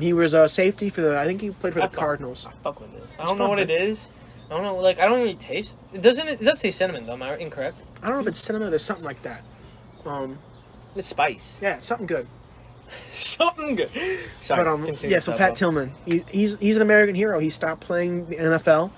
He was a safety I think he played for the Cardinals. I fuck with this. I don't know what it is. I don't know. Like I don't really taste. It does say cinnamon though. Am I incorrect? I don't know if it's cinnamon or there's something like that. It's spice. Yeah, something good. Something good. Sorry. But so Pat Tillman, he's an American hero. He stopped playing the NFL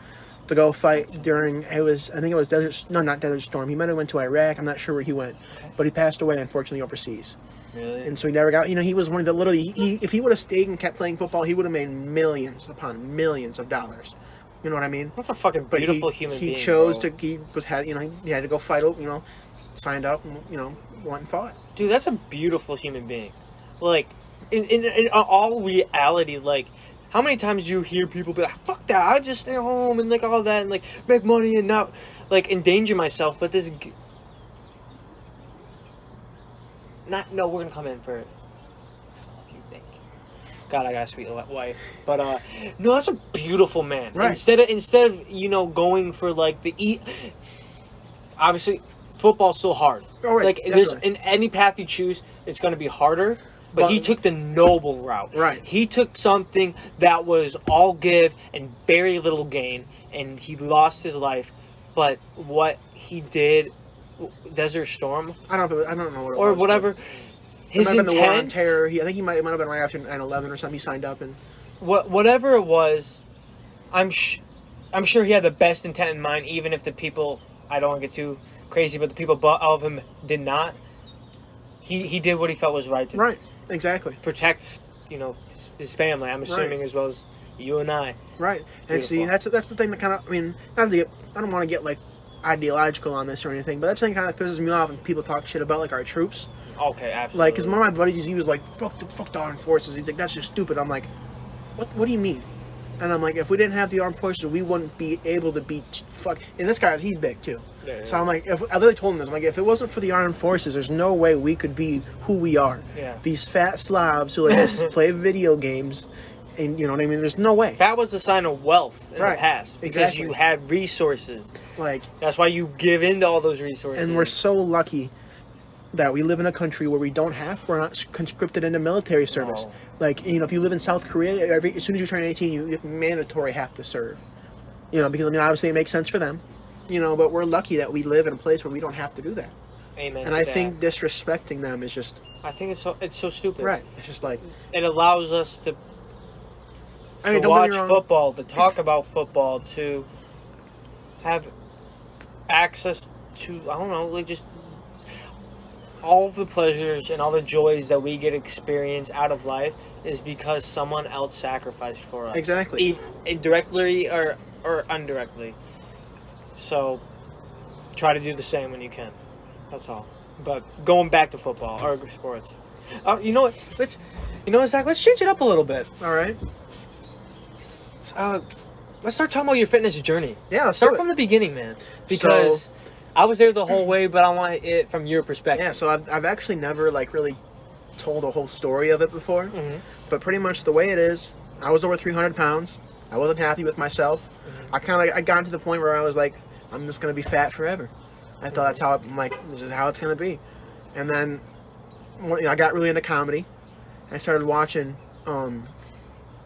to go fight during I think it was not Desert Storm. He might have went to Iraq. I'm not sure where he went, but he passed away unfortunately overseas. Really? And so he never got. He was one of the literally. If he would have stayed and kept playing football, he would have made millions upon millions of dollars. You know what I mean? That's a fucking beautiful human being. He chose to. He had to go fight. Signed up and went and fought. Dude, that's a beautiful human being. Like in all reality, like. How many times do you hear people be like, fuck that, I just stay home and like all that and like make money and not like endanger myself, but this we're gonna come in for it. I love you, thank you. God, I got a sweet wife. But no, that's a beautiful man. Right. Instead of going for like obviously football's still hard. Oh, right, like definitely. there's in any path you choose, it's gonna be harder. But he took the noble route. Right. He took something that was all give and very little gain, and he lost his life. But what he did, Desert Storm, I don't know what it or was, whatever. His it might have been the War on intent. Terror. I think he might have been right after 9/11 or something. He signed up and Whatever it was, I'm sure he had the best intent in mind. Even if the people, I don't want to get too crazy, but the people above him did not. He did what he felt was right to. Right. Exactly. Protect, his family. I'm assuming as well as you and I. Right. And see, that's the thing that kind of. I mean, I don't want to get like ideological on this or anything, but that's the thing kind of pisses me off when people talk shit about like our troops. Okay, absolutely. Like, because one of my buddies, he was like, "Fuck the armed forces." He's like, "That's just stupid." I'm like, "What do you mean?" And I'm like, "If we didn't have the armed forces, we wouldn't be able to beat fuck." And this guy, he's big too. Yeah. So I'm like, I literally told him this. I'm like, if it wasn't for the armed forces, there's no way we could be who we are. Yeah. These fat slobs who like play video games, and you know what I mean. There's no way. That was a sign of wealth in the past because exactly. you had resources. Like that's why you give into all those resources. And we're so lucky that we live in a country where we're not conscripted into military service. No. Like if you live in South Korea, as soon as you turn 18, you mandatory have to serve. Because obviously it makes sense for them. But we're lucky that we live in a place where we don't have to do that. Amen. And I think disrespecting them is just. I think it's so stupid. Right. It's just like it allows us to I mean, to watch football, to talk about football, to have access to, I don't know, like just all of the pleasures and all the joys that we get experience out of life is because someone else sacrificed for us. Exactly. Directly or indirectly. So try to do the same when you can. That's all. But going back to football or sports. You know what? Zach, let's change it up a little bit. All right. Let's start talking about your fitness journey. Yeah, let's start from the beginning, man. Because I was there the whole way, but I want it from your perspective. Yeah, so I've actually never like really told a whole story of it before. Mm-hmm. But pretty much the way it is, I was over 300 pounds. I wasn't happy with myself. Mm-hmm. I got to the point where I was like, I'm just gonna be fat forever. I thought that's how this is how it's gonna be. And then I got really into comedy. I started watching a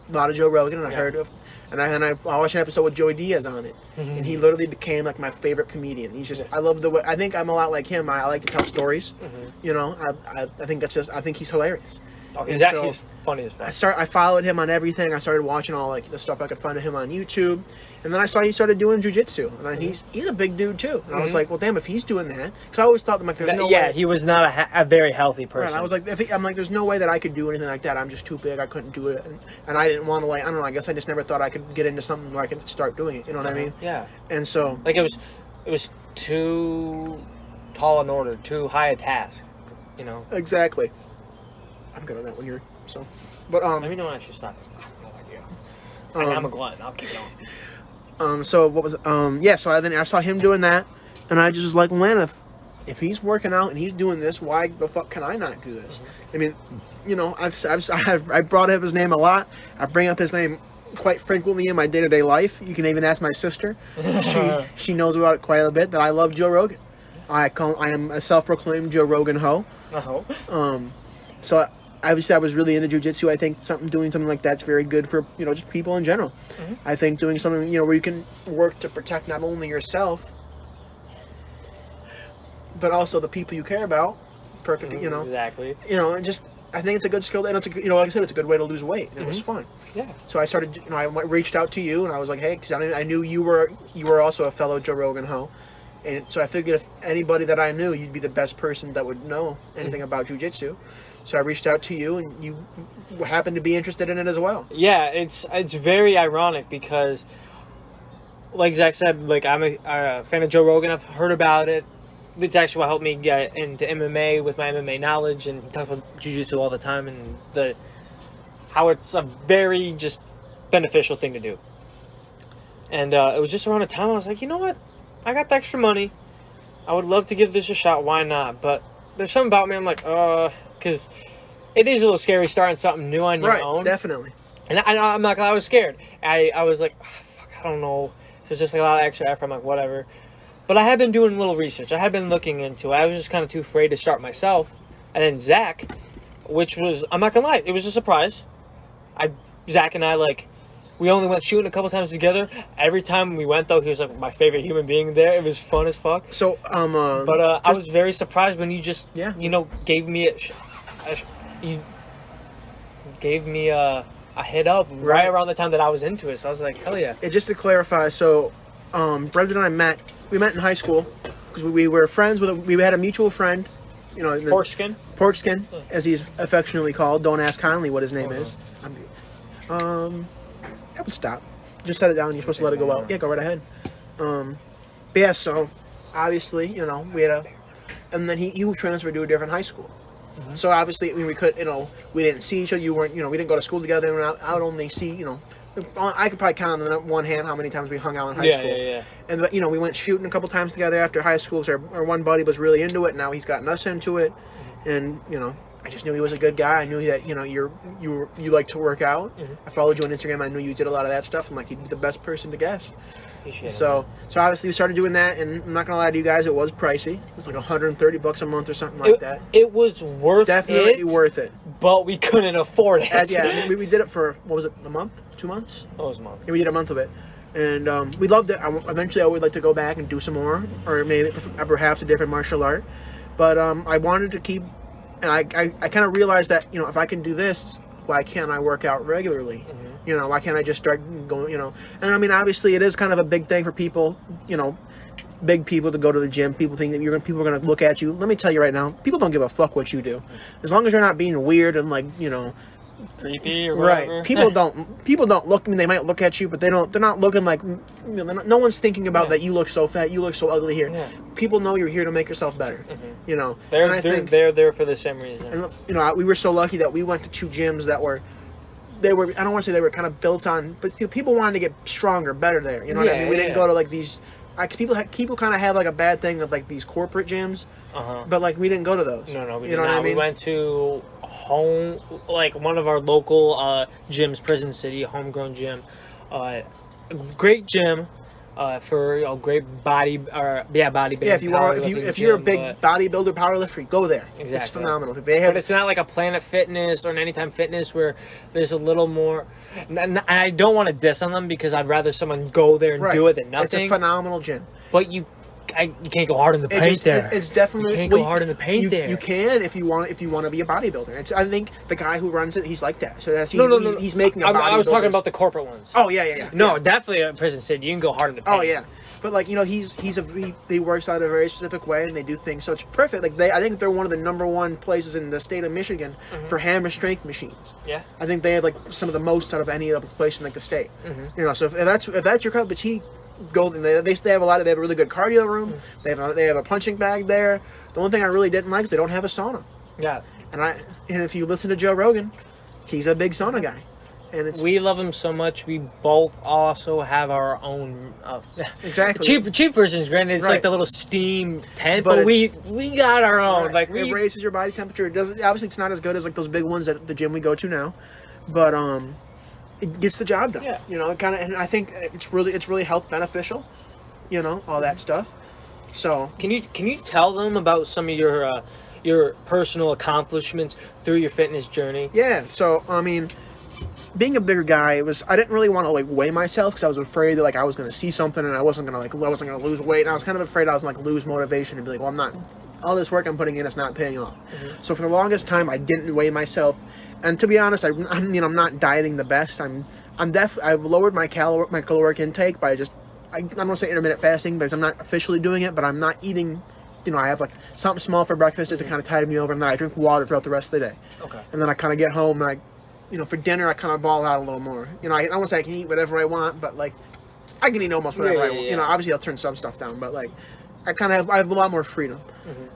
lot of Joe Rogan, and I heard of, and I watched an episode with Joey Diaz on it, and he literally became like my favorite comedian. He's just, I love the way, I think I'm a lot like him. I like to tell stories. You know, I think I think he's hilarious. Oh, he's funny as fuck. I followed him on everything. I started watching all like the stuff I could find of him on YouTube, and then I saw he started doing jiu-jitsu, and then he's a big dude too. And I was like, well, damn, if he's doing that, because I always thought that like there's no way. Yeah, he was not a very healthy person. Right, I was like, I'm like, there's no way that I could do anything like that. I'm just too big. I couldn't do it, and I didn't want to like. I don't know. I guess I just never thought I could get into something where I could start doing it. You know what I mean? Yeah. And so like it was too tall an order, too high a task. You know. Exactly. I'm good on that one. But let me know when I should stop. I'm a glutton. I'll keep going. So what was so I saw him doing that, and I just was like, man, if he's working out and he's doing this, why the fuck can I not do this? I mean, you know, I brought up his name a lot. I bring up his name quite frequently in my day-to-day life. You can even ask my sister. She knows about it quite a bit, that I love Joe Rogan. I am a self-proclaimed Joe Rogan hoe. So obviously I was really into jiu-jitsu. I think doing something like that's very good for, you know, just people in general. I think doing something, you know, where you can work to protect not only yourself, but also the people you care about. Perfect, you know. Exactly. You know, and just, I think it's a good skill, and it's a, you know, like I said, it's a good way to lose weight, and it was fun. Yeah. So I started, you know, I reached out to you, and I was like, hey, because I knew you were also a fellow Joe Rogan hoe, and so I figured if anybody that I knew, you'd be the best person that would know anything about jiu-jitsu. So I reached out to you, and you happened to be interested in it as well. Yeah, it's very ironic because, like Zach said, like I'm a fan of Joe Rogan. I've heard about it. It's actually what helped me get into MMA with my MMA knowledge, and he talks about jiu-jitsu all the time and how it's a very just beneficial thing to do. And it was just around a time I was like, you know what? I got the extra money. I would love to give this a shot. Why not? But there's something about me. I'm like, because it is a little scary starting something new on your own. Right, definitely. And I'm not gonna lie, I was scared. I was like, fuck, I don't know. It was just like a lot of extra effort. I'm like, whatever. But I had been doing a little research. I had been looking into it. I was just kind of too afraid to start myself. And then Zach, which was, I'm not gonna lie, it was a surprise. Zach and I, like, we only went shooting a couple times together. Every time we went, though, he was like my favorite human being there. It was fun as fuck. So, I was very surprised when you just, you know, gave me a hit up right around the time that I was into it. So I was like, hell yeah. Just to clarify, so Brendan and I met in high school because we were friends we had a mutual friend, you know, Porkskin, as he's affectionately called. Don't ask kindly what his name is. I would stop. Just set it down. You're supposed to let it go out. Yeah, go right ahead. But yeah, so obviously, you know, and then he transferred to a different high school. So obviously, I mean, we didn't see each other. We didn't go to school together. And I would only see, you know, I could probably count on one hand how many times we hung out in high school. Yeah. And you know, we went shooting a couple times together after high school. So our one buddy was really into it. Now he's gotten us into it, and you know, I just knew he was a good guy. I knew that, you know, you like to work out. I followed you on Instagram. I knew you did a lot of that stuff. I'm like, you'd be the best person to guess. So obviously we started doing that, and I'm not gonna lie to you guys, it was pricey. It was like $130 a month or something like that. It was definitely worth it. But we couldn't afford it. Yeah, I mean, we did it for, what was it, a month? 2 months? Oh, it was a month. Yeah, we did a month of it. And we loved it. Eventually I would like to go back and do some more, or maybe perhaps a different martial art. But I wanted to keep, and I kind of realized that, you know, if I can do this, why can't I work out regularly? You know, why can't I just start going, you know? And I mean, obviously it is kind of a big thing for people, you know, big people to go to the gym. People think that people are going to look at you. Let me tell you right now, people don't give a fuck what you do. As long as you're not being weird and like, you know, creepy or whatever. Right. People don't look, I mean, they might look at you, but they're not looking like, you know, no one's thinking about that you look so fat, you look so ugly here. Yeah. People know you're here to make yourself better. You know. They're there for the same reason. And you know, we were so lucky that we went to 2 gyms that were I don't want to say they were kind of built on, but people wanted to get stronger, better there. You know what I mean? We didn't go to like these people kind of have like a bad thing of like these corporate gyms. But like we didn't go to those. No, we did not. I mean? We went to home, like one of our local gyms, Prison City, homegrown gym. Great gym for great bodybuilding. Yeah, if you're a big bodybuilder, powerlifter, go there. Exactly, it's phenomenal. But it's not like a Planet Fitness or an Anytime Fitness where there's a little more. And I don't want to diss on them because I'd rather someone go there and do it than nothing. It's a phenomenal gym. But you can't go hard in the paint there. It's definitely you can't go hard in the paint there. You can if you want to be a bodybuilder. I think the guy who runs it, he's like that. So no. He's making a bodybuilder. I was talking about the corporate ones. Oh yeah. No, definitely at Prison City. You can go hard in the paint. Oh yeah. But like, you know, he works out a very specific way and they do things so it's perfect. Like I think they're one of the #1 places in the state of Michigan for hammer strength machines. Yeah. I think they have like some of the most out of any other place in like the state. You know, so if that's your cup of tea, go. And they have they have a really good cardio room. They have a punching bag there. The only thing I really didn't like is they don't have a sauna. Yeah. And if you listen to Joe Rogan, he's a big sauna guy. And we love him so much. We both also have our own exactly cheap versions. Granted, it's like the little steam tent, but we got our own. Like it raises your body temperature. It doesn't. Obviously, it's not as good as like those big ones at the gym we go to now, but it gets the job done. Yeah. You know, and I think it's really health beneficial. You know, all that stuff. So can you tell them about some of your personal accomplishments through your fitness journey? Yeah. So I mean, being a bigger guy, I didn't really want to like weigh myself because I was afraid that like I was going to see something and I wasn't going to lose weight, and I was kind of afraid I was going to lose motivation and be like, well, I'm not, all this work I'm putting in is not paying off. So for the longest time I didn't weigh myself, and to be honest, I'm not dieting the best. I've lowered my caloric intake by just I don't want to say intermittent fasting because I'm not officially doing it, but I'm not eating. You know, I have like something small for breakfast just to kind of tide me over, and then I drink water throughout the rest of the day. Okay. And then I kind of get home and you know, for dinner, I kind of ball out a little more. You know, I don't want to say I can eat whatever I want, but, like, I can eat almost whatever I want. You know, obviously I'll turn some stuff down, but, like, I have a lot more freedom.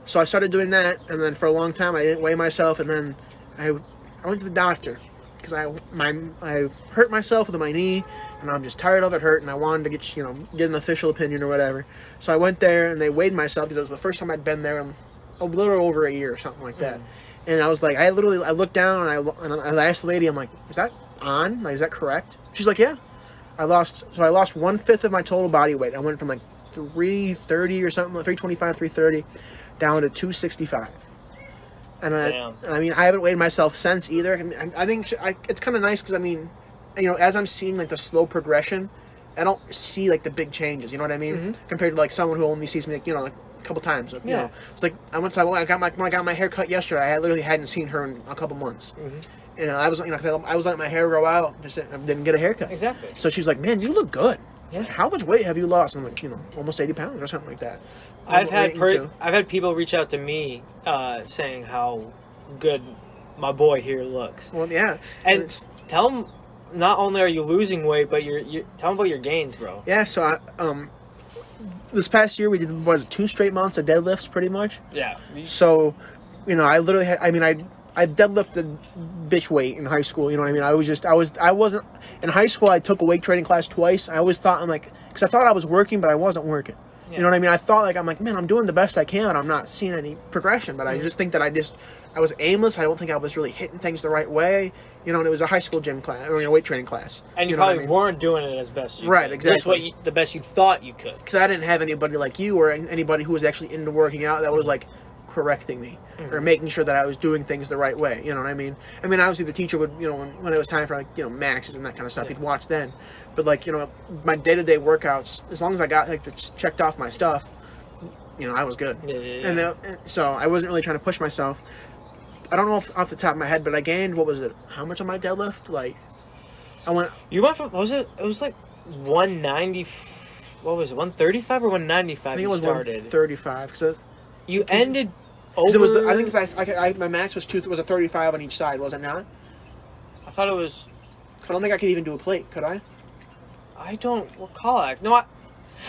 So I started doing that, and then for a long time I didn't weigh myself, and then I went to the doctor because I hurt myself with my knee, and I'm just tired of it hurting. I wanted to get an official opinion or whatever. So I went there, and they weighed myself because it was the first time I'd been there in a little over a year or something like that. And I was like, I looked down and I asked the lady, I'm like, is that on? Like, is that correct? She's like, yeah. I lost 1/5 of my total body weight. I went from like 330 or something, 325, 330, down to 265. And I mean, I haven't weighed myself since either. I think it's kind of nice because I mean, you know, as I'm seeing like the slow progression, I don't see like the big changes. You know what I mean? Compared to like someone who only sees me like, you know, like a couple times. You know, it's like when I got my hair cut yesterday, I literally hadn't seen her in a couple months. You know, I was letting my hair grow out, just didn't get a haircut. Exactly. So she's like, "Man, you look good. Yeah. How much weight have you lost?" I'm like, you know, almost 80 pounds or something like that. I've had people reach out to me saying how good my boy here looks. Well, yeah, and tell them not only are you losing weight, but you tell them about your gains, bro. Yeah. So this past year we did 2 straight months of deadlifts, pretty much. Yeah. So, you know, I literally had. I mean, I deadlifted bitch weight in high school. You know what I mean? I wasn't in high school. I took a weight training class twice. I always thought because I thought I was working, but I wasn't working. Yeah. You know what I mean? I thought I'm like, man, I'm doing the best I can. I'm not seeing any progression, but I just think that I was aimless. I don't think I was really hitting things the right way. You know, and it was a high school gym class or a weight training class. And you probably weren't doing it as best you could. Right, exactly. That's the best you thought you could. Because I didn't have anybody like you or anybody who was actually into working out that was like correcting me or making sure that I was doing things the right way. You know what I mean? I mean, obviously the teacher would, you know, when it was time for like, you know, maxes and that kind of stuff, he'd watch then. But like, you know, my day-to-day workouts, as long as I got like checked off my stuff, you know, I was good. Yeah. And so I wasn't really trying to push myself. I don't know off the top of my head, but I gained, what was it? How much on my deadlift? Like, I went. You went from, what was it? It was like 190. What was it? 135 or 195? I think it was 135 because you ended over. It was. I think my max was a 35 on each side, was it not? I thought it was. I don't think I could even do a plate, could I? I don't recall. No,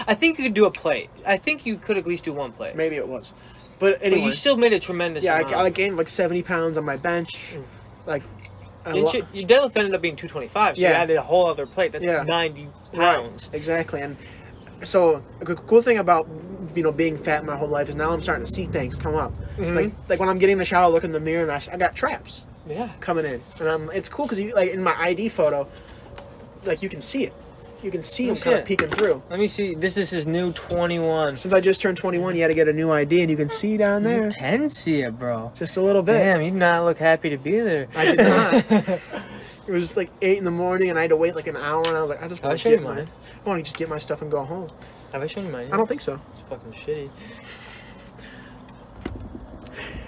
I think you could do a plate. I think you could at least do one plate. Maybe it was. But anyway. But you still made a tremendous amount. I gained like 70 pounds on my bench. Like, your deadlift ended up being 225, so you added a whole other plate. That's 90 pounds. Right. Exactly. And so, a cool thing about, being fat my whole life is now I'm starting to see things come up. Like when I'm getting in the shower, look in the mirror, and I got traps coming in. And it's cool because like in my ID photo, like you can see it. You can see him kind of peeking through. Let me see. This is his new 21. Since I just turned 21, you had to get a new ID, and you can see down there. You can see it, bro. Just a little bit. Damn, you did not look happy to be there. I did not. It was like 8 in the morning, and I had to wait like an hour, and I was like, I just want to get mine. I want to just get my stuff and go home. Have I shown you mine yet? I don't think so. It's fucking shitty.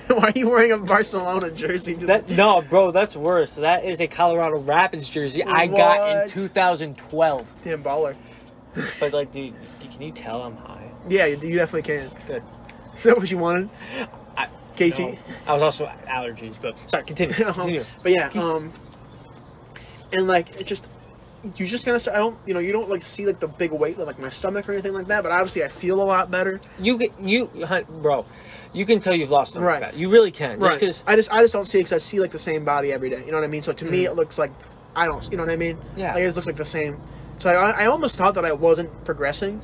Why are you wearing a Barcelona jersey? No, bro, that's worse. That is a Colorado Rapids jersey I got in 2012. Damn baller. But like, dude, can you tell I'm high? Yeah, you definitely can. Good. Is that what you wanted? Casey? No. I was also allergies, but sorry, continue. But yeah, and like it just. You just kind of start, you don't like see like the big weight like my stomach or anything like that, but obviously I feel a lot better. Bro, you can tell you've lost stomach fat. You really can. Right. Just I just don't see it because I see like the same body every day. You know what I mean? So to me, it looks like I don't. You know what I mean? Yeah. Like it looks like the same. So I almost thought that I wasn't progressing,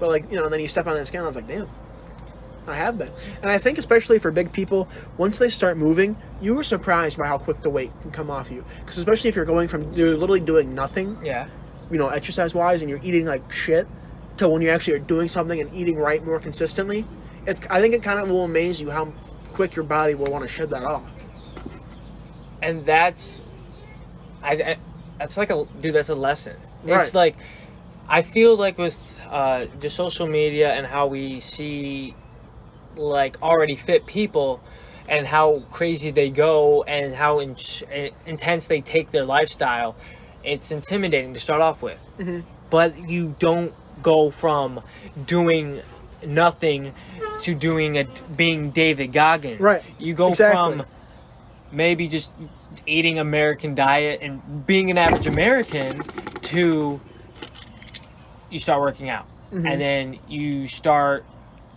but like and then you step on that scale, and I was like, damn. I have been. And I think especially for big people, once they start moving, you were surprised by how quick the weight can come off you. Because especially if you're literally doing nothing, exercise-wise, and you're eating like shit, to when you actually are doing something and eating right more consistently, I think it kind of will amaze you how quick your body will want to shed that off. And that's like that's a lesson. Right. It's like, I feel like with just social media and how we see like already fit people and how crazy they go and how intense they take their lifestyle, it's intimidating to start off with. But you don't go from doing nothing to being David Goggins. Right. You go from maybe just eating American diet and being an average American to you start working out. And then you start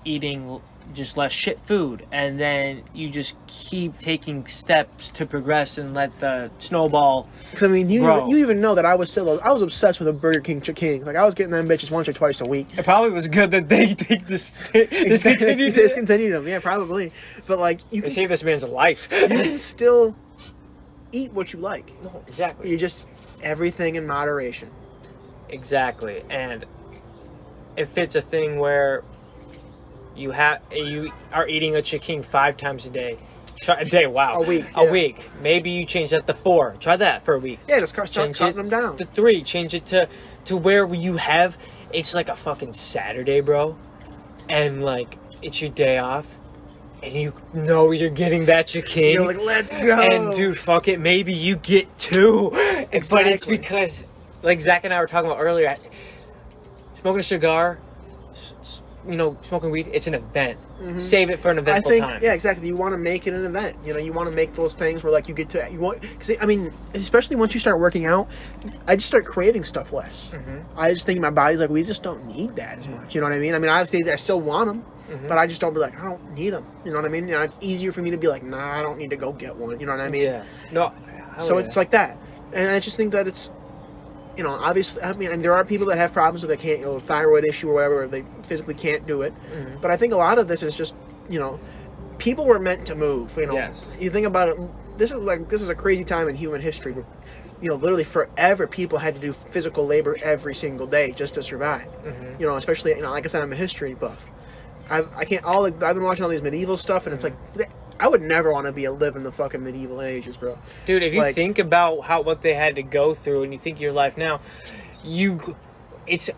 eating just less shit food, and then you just keep taking steps to progress and let the snowball grow. You even know that I was obsessed with a Burger King chicken. Like I was getting them bitches once or twice a week. It probably was good that they take discontinued them. Yeah, probably. But like you can save this man's life. You can still eat what you like. No, exactly. You just everything in moderation. Exactly, and if it's a thing where you are eating a chicken 5 times a day. Wow. A week. Maybe you change that to 4. Try that for a week. Yeah, just start cutting them down. To 3. Change it to where you have, it's like a fucking Saturday, bro. And like, it's your day off. And you know you're getting that chicken. You're like, let's go. And dude, fuck it. Maybe you get 2. Exactly. But it's because, like Zach and I were talking about earlier, smoking a cigar, smoking weed, it's an event. Save it for an eventful time. Yeah, exactly. You want to make it an event. You want to make those things where like you get to, because especially once you start working out, I just start craving stuff less. I just think my body's like, we just don't need that as much. You know what I mean? Obviously I still want them, but I just don't be like, I don't need them. You know what I mean? It's easier for me to be like, nah, I don't need to go get one. You know what I mean? Yeah. No. So it's like that. And I just think that it's, obviously, and there are people that have problems with they can't, thyroid issue or whatever, or they physically can't do it. But I think a lot of this is just, people were meant to move. Yes. You think about it, this is a crazy time in human history where, literally forever people had to do physical labor every single day just to survive. Especially, like I said, I'm a history buff. I've been watching all these medieval stuff, and it's like, I would never want to live in the fucking medieval ages, bro. Dude, if you think about what they had to go through, and you think of your life now, it's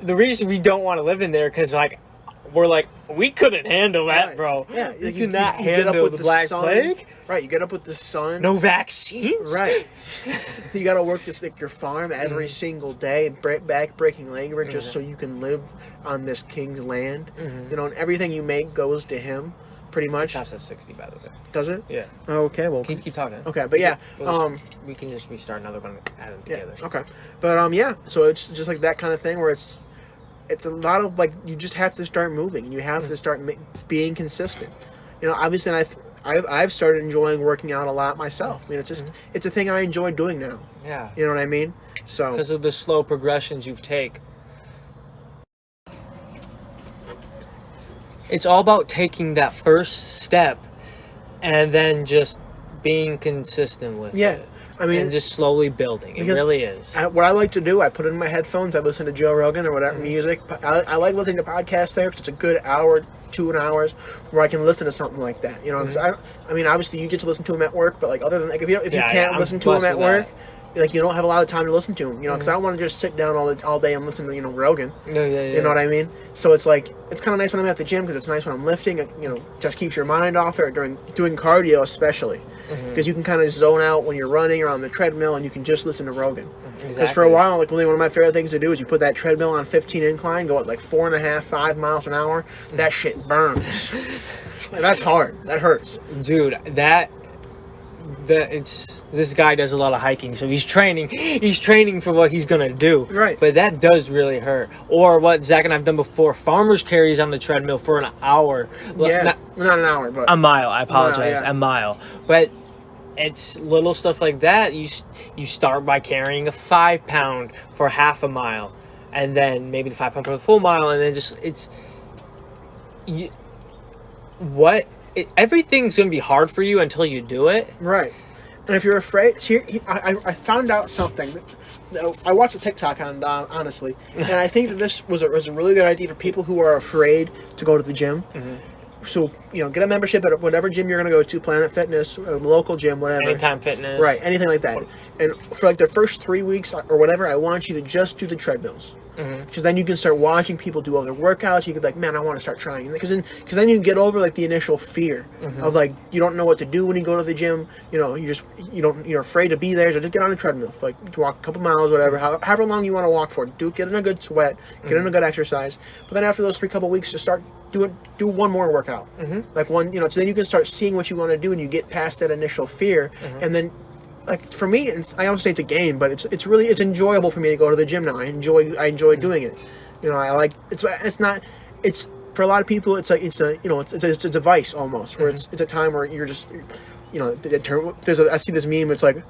the reason we don't want to live in there because we're like, we couldn't handle that, Right. bro. Yeah, you you cannot get up handle with the the Black sun. Plague. Right, you get up with the sun. No vaccines. Right. You got to work this like your farm every single day, breaking labor just so you can live on this king's land. You know, and everything you make goes to him, pretty much. It stops at 60, by the way. Does it? Yeah. Okay. Well, Keep talking. Okay, but yeah, we can just restart another one, add them yeah. together. Okay, but yeah. So it's just like that kind of thing where it's a lot of like you just have to start moving. You have to start being consistent. You know, obviously, I've started enjoying working out a lot myself. I mean, it's just it's a thing I enjoy doing now. Yeah. You know what I mean? So because of the slow progressions you've taken. It's all about taking that first step and then just being consistent with it. I mean, and just slowly building. It really is. What I like to do, I put in my headphones, I listen to Joe Rogan or whatever music. I like listening to podcasts there because it's a good hour, 2 hours where I can listen to something like that. You know, because I mean, obviously you get to listen to them at work, but like other than like if you can't listen to them at work, like you don't have a lot of time to listen to them. You know, because I don't want to just sit down all day and listen to Rogan. You know what I mean? So it's like it's kind of nice when I'm at the gym because it's nice when I'm lifting. You know, just keeps your mind off it during doing cardio especially. Because you can kind of zone out when you're running or on the treadmill and you can just listen to Rogan. Because for a while, like one of my favorite things to do is you put that treadmill on 15 incline, go at like 4.5, 5 miles an hour. That shit burns. That's hard. That hurts. Dude, this guy does a lot of hiking, so he's training for what he's gonna do. Right. But that does really hurt. Or what Zach and I've done before, farmers carries on the treadmill for an hour. Yeah, not an hour, but a mile. I apologize, yeah. a mile. But it's little stuff like that. You start by carrying a 5 pound for half a mile, and then maybe the 5 pound for the full mile, and then everything's gonna be hard for you until you do it. Right. And if you're afraid, I found out something. I watched a TikTok on honestly, and I think that this was a really good idea for people who are afraid to go to the gym. So, get a membership at whatever gym you're going to go to, Planet Fitness, a local gym, whatever. Anytime Fitness. Right, anything like that. And for like the first 3 weeks or whatever, I want you to just do the treadmills. Because then you can start watching people do other workouts. You could be like, man, I want to start trying. Because then you can get over like the initial fear of like, you don't know what to do when you go to the gym. You're afraid to be there. So just get on a treadmill, like to walk a couple miles, whatever, however long you want to walk for. Get in a good sweat, get in a good exercise. But then after those couple weeks, just start do one more workout. Like one, so then you can start seeing what you want to do and you get past that initial fear. And then, like for me, I don't say it's a game, but it's enjoyable for me to go to the gym now. I enjoy doing it. I like it's for a lot of people it's a device almost where it's a time where you're just I see this meme. It's like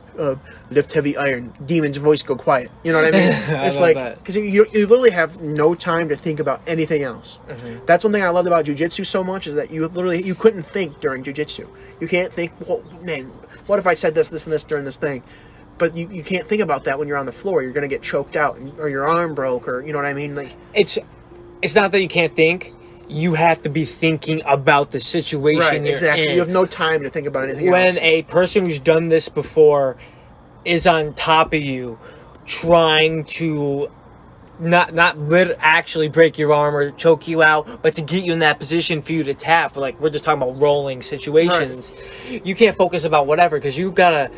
lift heavy iron, demon's voice go quiet. You know what I mean? It's like because you literally have no time to think about anything else. That's one thing I loved about jiu-jitsu so much is that you couldn't think during jiu-jitsu. You can't think, well, man, what if I said this, and this during this thing? But you can't think about that when you're on the floor. You're gonna get choked out, or your arm broke, or you know what I mean? Like it's not that you can't think. You have to be thinking about the situation. Right, exactly. You have no time to think about anything else. When a person who's done this before is on top of you, trying to not actually break your arm or choke you out, but to get you in that position for you to tap. Like we're just talking about rolling situations. Right. You can't focus about whatever because you gotta,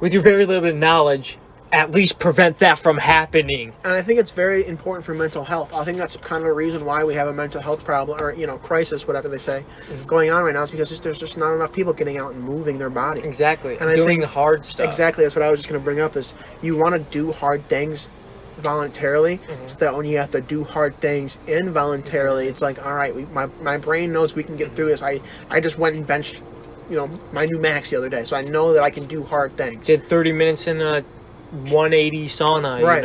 with your very little bit of knowledge, at least prevent that from happening. And I think it's very important for mental health. I think that's kind of a reason why we have a mental health problem or crisis, whatever they say, going on right now. Is because there's just not enough people getting out and moving their body. Exactly. And doing hard stuff. Exactly. That's what I was just going to bring up is you want to do hard things voluntarily, so that when you have to do hard things involuntarily, it's like, all right, my brain knows we can get through this. I just went and benched, my new max the other day, so I know that I can do hard things. Did 30 minutes in a 180 sauna, right.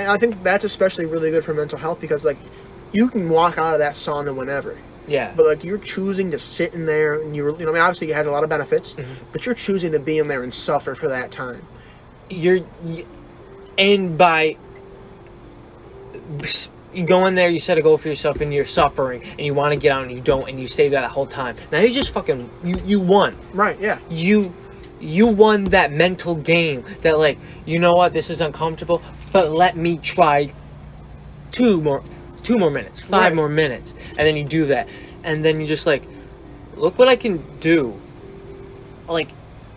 I think that's especially really good for mental health because like you can walk out of that sauna whenever. Yeah. But like you're choosing to sit in there and obviously it has a lot of benefits, but you're choosing to be in there and suffer for that time. And by you go in there, you set a goal for yourself and you're suffering and you want to get out and you don't and you stay there that whole time. Now you just fucking you won. Right, yeah. You won that mental game that like, you know what, this is uncomfortable, but let me try two more minutes, five more minutes. and then you do that, and then you just like, look what I can do. Like,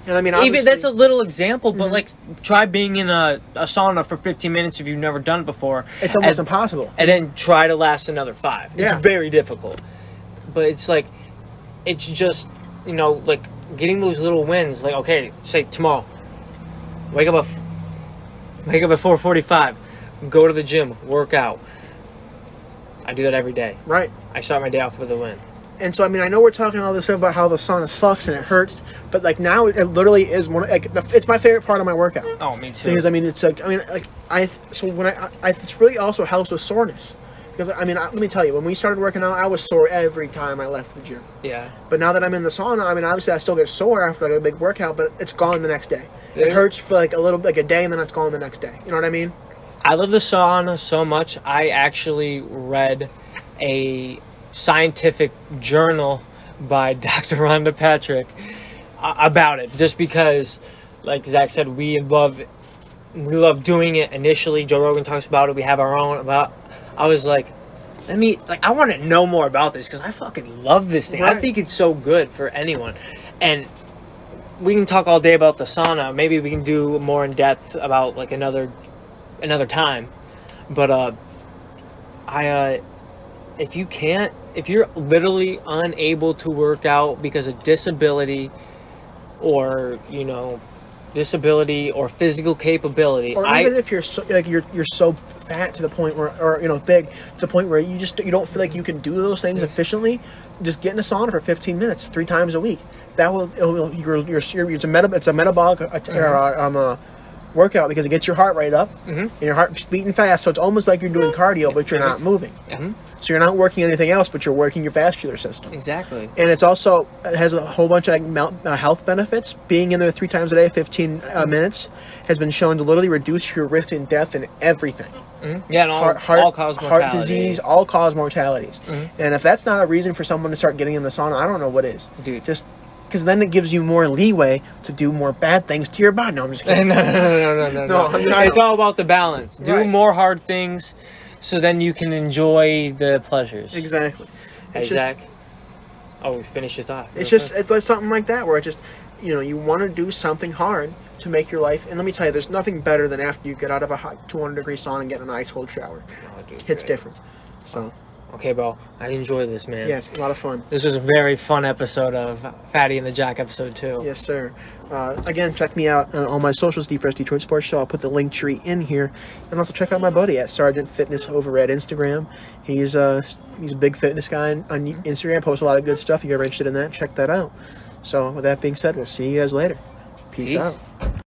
and I mean, even that's a little example, but like, try being in a sauna for 15 minutes if you've never done it before. It's almost impossible. And then try to last another 5. It's very difficult. But it's like, it's just, you know, like getting those little wins. Like, okay, say tomorrow, wake up at 4:45, go to the gym, work out. I do that every day. Right. I start my day off with a win. And so, I mean, I know we're talking all this stuff about how the sauna sucks and it hurts, but like now it literally is one. Like, it's my favorite part of my workout. Oh, me too. Because I mean, it's like, it's really also helps with soreness. Because I mean, let me tell you, when we started working out, I was sore every time I left the gym. Yeah. But now that I'm in the sauna, I mean, obviously I still get sore after like a big workout, but it's gone the next day. It hurts for like a day, and then it's gone the next day. You know what I mean? I love the sauna so much. I actually read a scientific journal by Dr. Rhonda Patrick about it, just because, like Zach said, we love doing it initially. Joe Rogan talks about it. We have our own. I was like, I want to know more about this because I fucking love this thing. Right. I think it's so good for anyone. And we can talk all day about the sauna. Maybe we can do more in depth about like another time. But if you're literally unable to work out because of disability or, you know, or physical capability, or even if you're so, like you're so fat to the point where, or you know, big to the point where you don't feel like you can do those things efficiently, just get in a sauna for 15 minutes 3 times a week. That will it's a metabolic workout because it gets your heart rate up and your heart's beating fast, so it's almost like you're doing cardio, but you're not moving. So you're not working anything else, but you're working your vascular system. Exactly. And it has a whole bunch of health benefits. Being in there 3 times a day, 15 minutes, has been shown to literally reduce your risk in death and everything. Yeah, and all-cause mortality. Heart disease, all-cause mortalities. And if that's not a reason for someone to start getting in the sauna, I don't know what is. Dude. Just because then it gives you more leeway to do more bad things to your body. No, I'm just kidding. No. It's all about the balance. Do more hard things so then you can enjoy the pleasures. Exactly. Hey, Zach. Oh, finish your thought. It's like something like that where it just, you know, you want to do something hard to make your life. And let me tell you, there's nothing better than after you get out of a hot 200-degree sauna and get in an ice cold shower. Oh, dude, it's different. So. Okay, bro. I enjoy this, man. Yes, a lot of fun. This was a very fun episode of Fatty and the Jock episode 2. Yes, sir. Again, check me out on all my socials, Depressed Detroit Sports Show. I'll put the link tree in here. And also check out my buddy at Sergeant Fitness over at Instagram. He's a big fitness guy on Instagram. Posts a lot of good stuff. If you're ever interested in that, check that out. So with that being said, we'll see you guys later. Peace out.